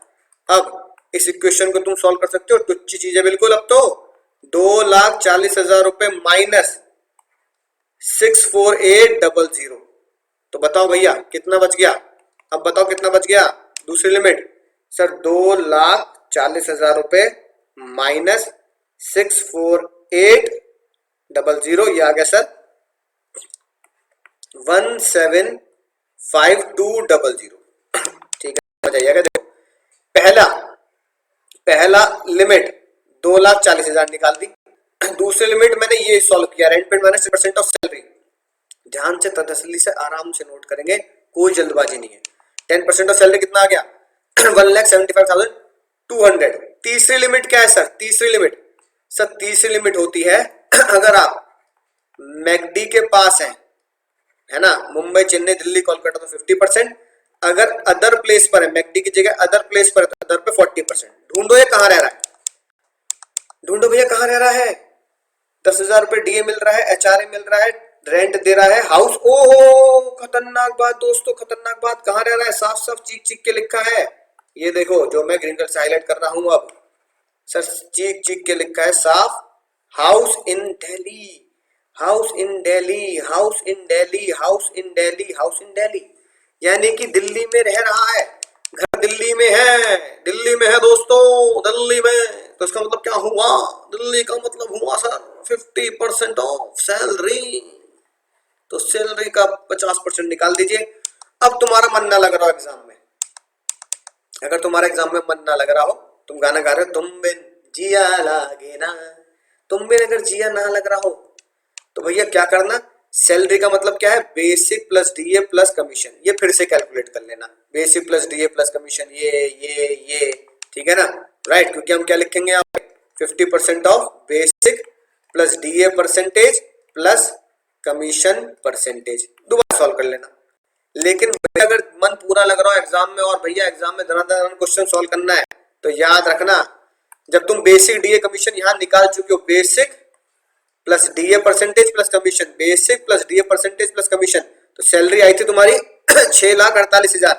अब इस इक्वेशन को तुम सॉल्व कर सकते हो, टुच्ची चीज है बिल्कुल। अब तो 2,40,000 रुपए माइनस 64800, तो बताओ भैया कितना बच गया, अब बताओ कितना बच गया, दूसरी लिमिट सर 2,40,000 रुपए माइनस 64800, ये आ गया सर 175200, ठीक है। बताइएगा, देखो पहला लिमिट 2,40,000 निकाल दी, दूसरी लिमिट मैंने ये सॉल्व किया, rent paid minus 10% of salary, ध्यान से तसल्ली से आराम से नोट करेंगे, कोई जल्दबाजी नहीं है। 10% ऑफ सैलरी कितना आ गया 1,75,200। तीसरी लिमिट क्या है सर, तीसरी लिमिट होती है अगर आप मैकडी के पास है ना, मुंबई चेन्नई दिल्ली कोलकाता तो 50%, अगर अदर प्लेस पर है, मैकडी की जगह अदर प्लेस पर है तो अदर पे 40%। ढूंढो ये कहां रह रहा है, ढूंढो भैया कहां रह रहा है, 10,000 रुपए डीए मिल रहा है, एचआरए मिल रहा है, रेंट दे रहा है, हाउस, ओहो खतरनाक बात दोस्तों, खतरनाक बात, कहां रह रहा है, साफ साफ चीख चीख के लिखा है, ये देखो जो मैं ग्रीन कलर से हाईलाइट कर रहा हूं, अब सर चीख चीख के लिखा है साफ, house in Delhi, house in Delhi, house in Delhi, house in Delhi, house in Delhi, यानी कि दिल्ली में रह रहा है, घर दिल्ली में है, दिल्ली में है दोस्तों, दिल्ली में। तो इसका मतलब क्या हुआ, दिल्ली का मतलब हुआ सर 50% ऑफ सैलरी, तो सैलरी का 50% निकाल दीजिए। अब तुम्हारा मन ना लग रहा हो एग्जाम में, अगर तुम्हारा एग्जाम में मन ना लग रहा हो, तुम गाना गा रहे हो, तुम बिन जिया लागे ना। तुम भी अगर जिया ना लग रहा हो तो भैया क्या करना, सैलरी का मतलब क्या है, basic plus DA plus commission. ये फिर से कैलकुलेट कर लेना, basic plus DA plus commission, ये ठीक है ना, राइट। क्योंकि हम क्या लिखेंगे यहाँ पे, 50% of basic plus DA percentage plus commission percentage. दोबारा सॉल्व कर लेना। लेकिन अगर मन पूरा लग रहा हो एग्जाम में, और भैया एग्जाम में धनाधन क्वेश्चन सॉल्व करना है, तो याद रखना, जब तुम बेसिक डीए कमीशन यहां निकाल चुके हो, basic plus DA percentage plus commission, basic plus DA percentage plus commission, तो सैलरी आई थी तुम्हारी 6,48,000।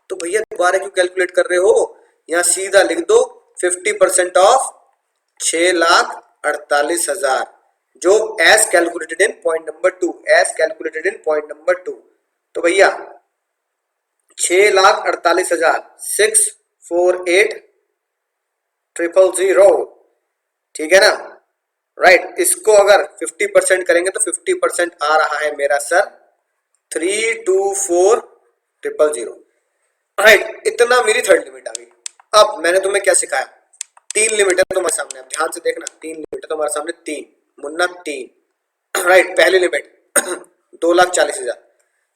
तो भैया दोबारा क्यों कैलकुलेट कर रहे हो, यहाँ सीधा लिख दो 50% ऑफ 6,48,000, जो as calculated in point number 2, as calculated in point number 2। तो भैया 6,48,000, 648,000, ठीक है ना, राइट। इसको अगर 50% करेंगे तो 50% आ रहा है मेरा सर 324,000, राइट। इतना मेरी थर्ड लिमिट आ गई। अब मैंने तुम्हें क्या सिखाया, 3 लिमिट है तुम्हारे सामने, अब ध्यान से देखना, 3 लिमिट है तुम्हारे सामने, 3 मुन्ना 3, राइट। पहली लिमिट 2,40,000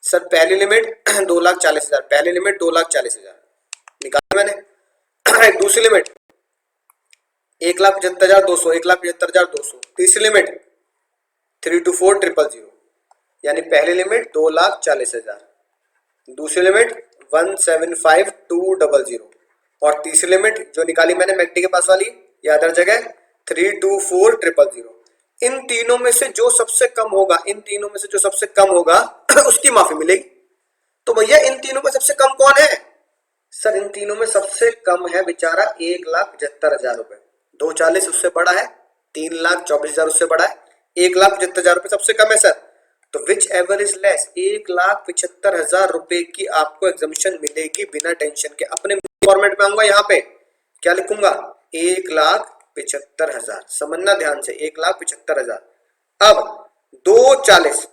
सर, पहली लिमिट 2,40,000, पहली लिमिट 2,40,000 निकाली मैंने, राइट। दूसरी लिमिट 1,75,200, 1,75,200। तीसरी लिमिट 324,000, यानी पहली लिमिट 2,40,000, दूसरी लिमिट 175,200, और तीसरी लिमिट जो निकाली मैंने मैकडी के पास वाली, या अदर जगह 324,000। इन तीनों में से जो सबसे कम होगा, इन तीनों में से जो सबसे कम होगा उसकी माफी मिलेगी। तो भैया इन तीनों में सबसे कम कौन है सर, इन तीनों में सबसे कम है बेचारा 1,75,000 रुपए। 240 उससे बड़ा है, 3,24,000 उससे बड़ा है, 1,75,000 रुपए सबसे कम है सर। तो विच एवर इज लेस, 1,75,000 रुपए की आपको एग्जामिशन मिलेगी बिना टेंशन के। अपने फॉर्मेट में आऊंगा, यहाँ पे क्या लिखूंगा, 1,75,000, समझना ध्यान से, 1,75,000। अब 240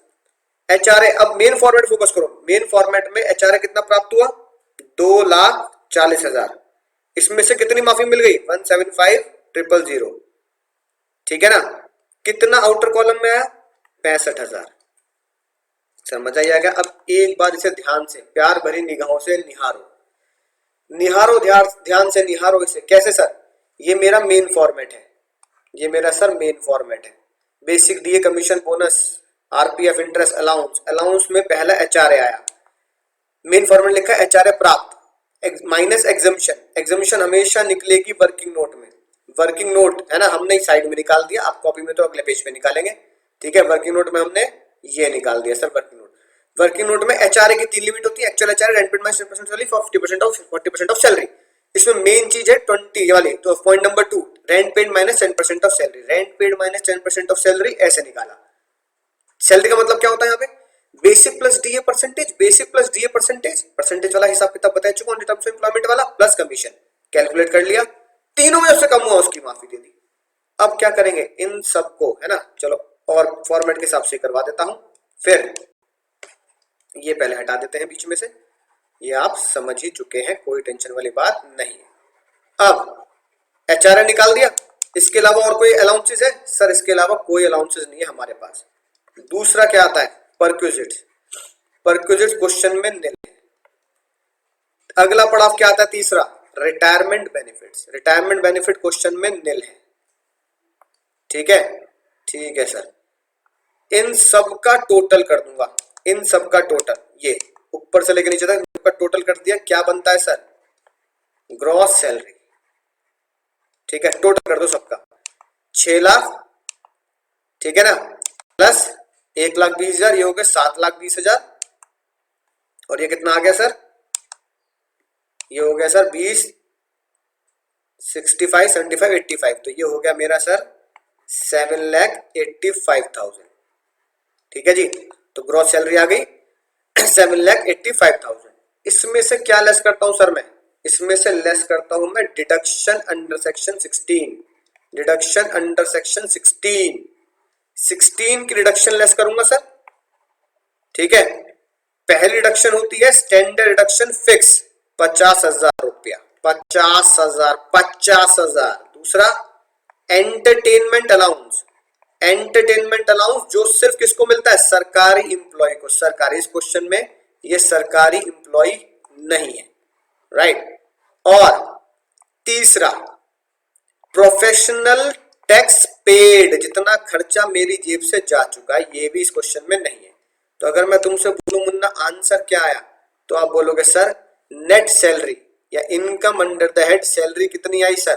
एचआरए, अब मेन फॉर्मेट फोकस करो, मेन फॉर्मेट में एचआरए कितना प्राप्त हुआ, 2,40,000। इसमें से कितनी माफी मिल गई, 175,000, ठीक है ना। कितना आउटर कॉलम में आया, 65,000। समझ आई गया। अब एक बार इसे ध्यान से प्यार भरी निगाहों से निहारो, निहारो ध्यान से निहारो इसे। कैसे सर, ये मेरा मेन फॉर्मेट है, ये मेरा सर मेन फॉर्मेट है। Basic DA commission bonus RPF interest allowance, allowance में पहला एचआरए आया, मेन फॉर्मेट लिखा है एचआरए प्राप्त माइनस एग्जामिशन, एग्जामिशन हमेशा निकलेगी वर्किंग नोट में, वर्किंग नोट है ना, हमने साइड में निकाल दिया, आप कॉपी में तो अगले पेज पे निकालेंगे, ठीक है। वर्किंग नोट में हमने ये निकाल दिया sir, working note. Working note में एचआरए की 3 लिमिट होती है, actual HRA, rent paid minus 10% salary, 40% of salary. इसमें मेन चीज है 20 वाली, तो point number 2, rent paid minus 10% of salary, rent paid minus 10% of salary, ऐसे निकाला। सैलरी का मतलब क्या होता है यहाँ पे, basic plus DA percentage, basic plus DA percentage, percentage वाला हिसाब किताब बता चुका हूं, टर्म्स ऑफ एम्प्लॉयमेंट वाला, प्लस कमीशन कैलकुलेट कर लिया, तीनों में उससे कम हुआ उसकी माफी दे दी। अब क्या करेंगे, इन सबको है ना, चलो और फॉर्मेट के हिसाब से करवा देता हूं, फिर ये पहले हटा देते हैं बीच में से, ये आप समझ ही चुके हैं, कोई टेंशन वाली बात नहीं है। अब एचआरए निकाल दिया, इसके अलावा और कोई अलाउंसेस है सर, इसके अलावा कोई अलाउंसेस नहीं है हमारे पास। दूसरा क्या आता है, परक्विजिट्स, परक्विजिट्स क्वेश्चन में निल। अगला पड़ाव क्या आता है, तीसरा retirement benefits, retirement benefit question में निल है, ठीक है, ठीक है सर। इन सब का टोटल कर दूंगा, इन सब का टोटल, ये ऊपर से लेकर नीचे तक का टोटल कर दिया, क्या बनता है सर, ग्रॉस सैलरी, ठीक है। टोटल कर दो सबका, 6 लाख, ठीक है ना, प्लस 1,20,000, ये हो गया 7,20,000, और ये कितना आ गया सर, ये हो गया सर 20, 65, 75, 85, तो ये हो गया मेरा सर 7,85,000, ठीक है जी। तो ग्रॉस सैलरी आ गई 7,85,000। इसमें से क्या लेस करता हूं सर मैं, इसमें से लेस करता हूं मैं deduction under section 16, deduction under section 16 की डिडक्शन लेस करूंगा सर, ठीक है। पहली डिडक्शन होती है स्टैंडर्ड डिडक्शन फिक्स 50,000 रुपया, 50,000, 50,000। दूसरा एंटरटेनमेंट अलाउंस, एंटरटेनमेंट अलाउंस जो सिर्फ किसको मिलता है, सरकारी इंप्लॉय को। सरकारी, इस क्वेश्चन में ये सरकारी इंप्लॉय नहीं है, राइट। और तीसरा, प्रोफेशनल टैक्स पेड, जितना खर्चा मेरी जेब से जा चुका है, ये भी इस क्वेश्चन में नहीं है। तो अगर मैं तुमसे बोलूं मुन्ना आंसर क्या आया, तो आप बोलोगे सर नेट सैलरी या income under the head salary कितनी आई सर?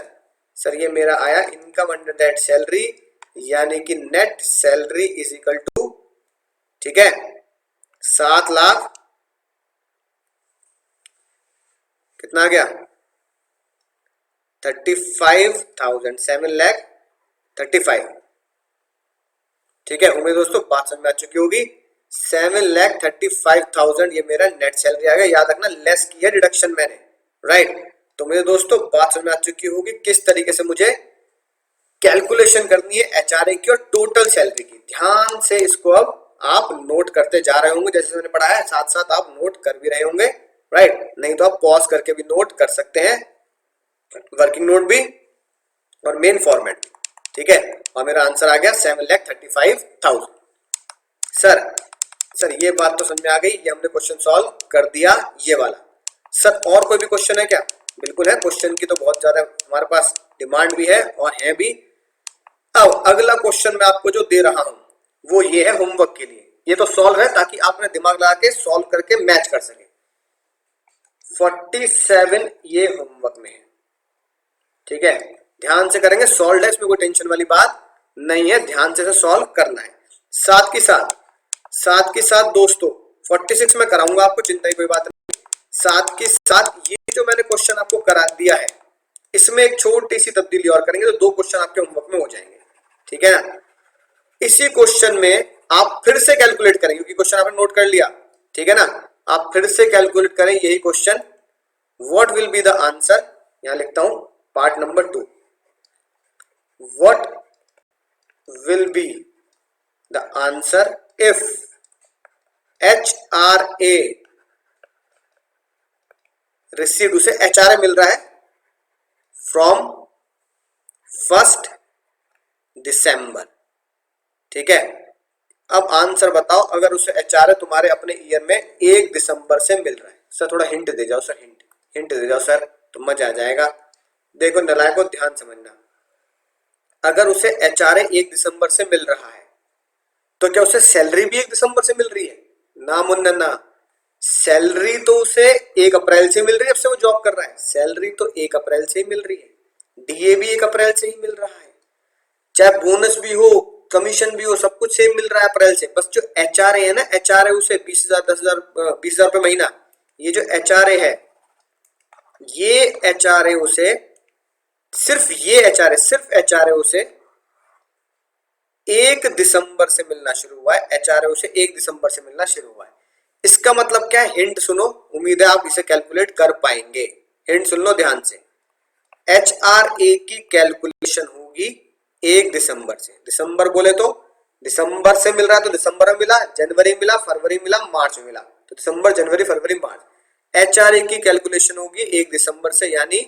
सर ये मेरा आया income under the head salary, यानी कि net salary is equal to, ठीक है, 7 लाख, कितना आ गया, 35,000, 7,35,000, ठीक है। उम्मीद दोस्तों बात समझ में आ चुकी होगी। 7,35,000 ये मेरा नेट सैलरी आ गया, याद रखना लेस की है डिडक्शन मैंने, राइट। तो मेरे दोस्तों बात समझ में आ चुकी होगी किस तरीके से मुझे कैलकुलेशन करनी है एचआरए की और टोटल सैलरी की। ध्यान से इसको अब आप नोट करते जा रहे होंगे, जैसे मैंने पढ़ाया है साथ साथ आप नोट कर भी रहे होंगे, राइट। नहीं तो आप पॉज करके भी नोट कर सकते हैं, वर्किंग नोट भी और मेन फॉर्मेट, ठीक है। और मेरा आंसर आ गया 7,35,000। सर ये बात तो समझ में आ गई, ये हमने क्वेश्चन सॉल्व कर दिया ये वाला। सर और कोई भी क्वेश्चन है क्या? बिल्कुल है, क्वेश्चन की तो बहुत ज्यादा हमारे पास डिमांड भी है और है भी। अब अगला क्वेश्चन मैं आपको जो दे रहा हूं वो ये है होमवर्क के लिए, ये तो सॉल्व है ताकि आप अपने दिमाग लगा के सॉल्व करके मैच कर सके। 47 ये होमवर्क में है, ठीक है, ध्यान से करेंगे, सॉल्व है, इसमें कोई टेंशन वाली बात नहीं है, ध्यान से सॉल्व करना है। साथ के साथ दोस्तों 46 में कराऊंगा आपको, चिंता की कोई बात नहीं। साथ के साथ ये जो मैंने क्वेश्चन आपको करा दिया है इसमें एक छोटी सी तब्दीली और करेंगे तो 2 क्वेश्चन आपके होमवर्क में हो जाएंगे, ठीक है ना। इसी क्वेश्चन में आप फिर से कैलकुलेट करें, क्योंकि क्वेश्चन आपने नोट कर लिया, ठीक है ना। आप फिर से कैलकुलेट करें यही question, what will be the answer, यहां लिखता हूं part number 2, what will be the answer if HRA received, उसे HRA मिल रहा है फ्रॉम 1 दिसंबर, ठीक है। अब आंसर बताओ, अगर उसे HRA तुम्हारे अपने ईयर में 1 दिसंबर से मिल रहा है। सर थोड़ा हिंट दे जाओ सर, हिंट दे जाओ सर, तो मजा आ जाएगा। देखो नालायकों ध्यान समझना, अगर उसे HRA 1 दिसंबर से मिल रहा है तो क्या उसे सैलरी भी 1 दिसंबर से मिल रही है? ना मुन्ना ना, सैलरी तो उसे 1 अप्रैल से मिल रही है, जब से वो जॉब कर रहा है, सैलरी तो 1 अप्रैल से ही मिल रही है, डीए भी 1 अप्रैल से ही मिल रहा है, चाहे बोनस भी हो कमीशन भी हो सब कुछ सेम मिल रहा है अप्रैल से। बस जो HRA है ना, HRA उसे 20,000 10,000 20,000 रुपए महीना, ये जो HRA है ये HRA उसे सिर्फ HRA उसे 1 दिसंबर से मिलना शुरू हुआ है, HRA उसे 1 दिसंबर से मिलना शुरू हुआ है। इसका मतलब क्या है? हिंट सुनो, उम्मीद है आप इसे कैलकुलेट कर पाएंगे। हिंट सुन लो ध्यान से, HRA की कैलकुलेशन होगी 1 दिसंबर से। दिसंबर बोले तो दिसंबर से मिल रहा है तो दिसंबर में मिला, जनवरी मिला, फरवरी मिला, मार्च में मिला, तो दिसंबर जनवरी फरवरी मार्च। HRA की कैलकुलेशन होगी 1 दिसंबर से, यानी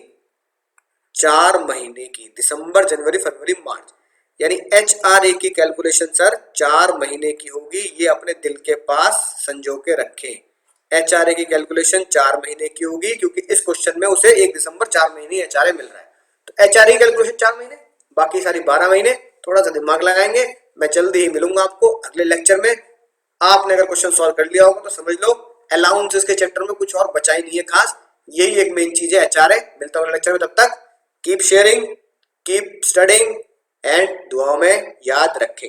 4 महीने की, दिसंबर जनवरी फरवरी मार्च, यानी HRA की कैलकुलेशन सर 4 महीने की होगी। ये अपने दिल के पास संजो के रखें, HRA की कैलकुलेशन 4 महीने की होगी, क्योंकि इस क्वेश्चन में उसे 1 दिसंबर 4 महीने HRA मिल रहा है। तो HRA की कैलकुलेशन 4 महीने, बाकी सारी 12 महीने। थोड़ा सा दिमाग लगाएंगे, मैं जल्दी ही मिलूंगा आपको अगले लेक्चर में। आपने अगर क्वेश्चन सॉल्व कर लिया होगा तो समझ लो अलाउंसेस के चैप्टर में कुछ और बचा ही नहीं है खास, यही एक मेन चीज है HRA। मिलता हूं अगले लेक्चर में, तब तक keep sharing, keep studying and दुआओं में याद रखें।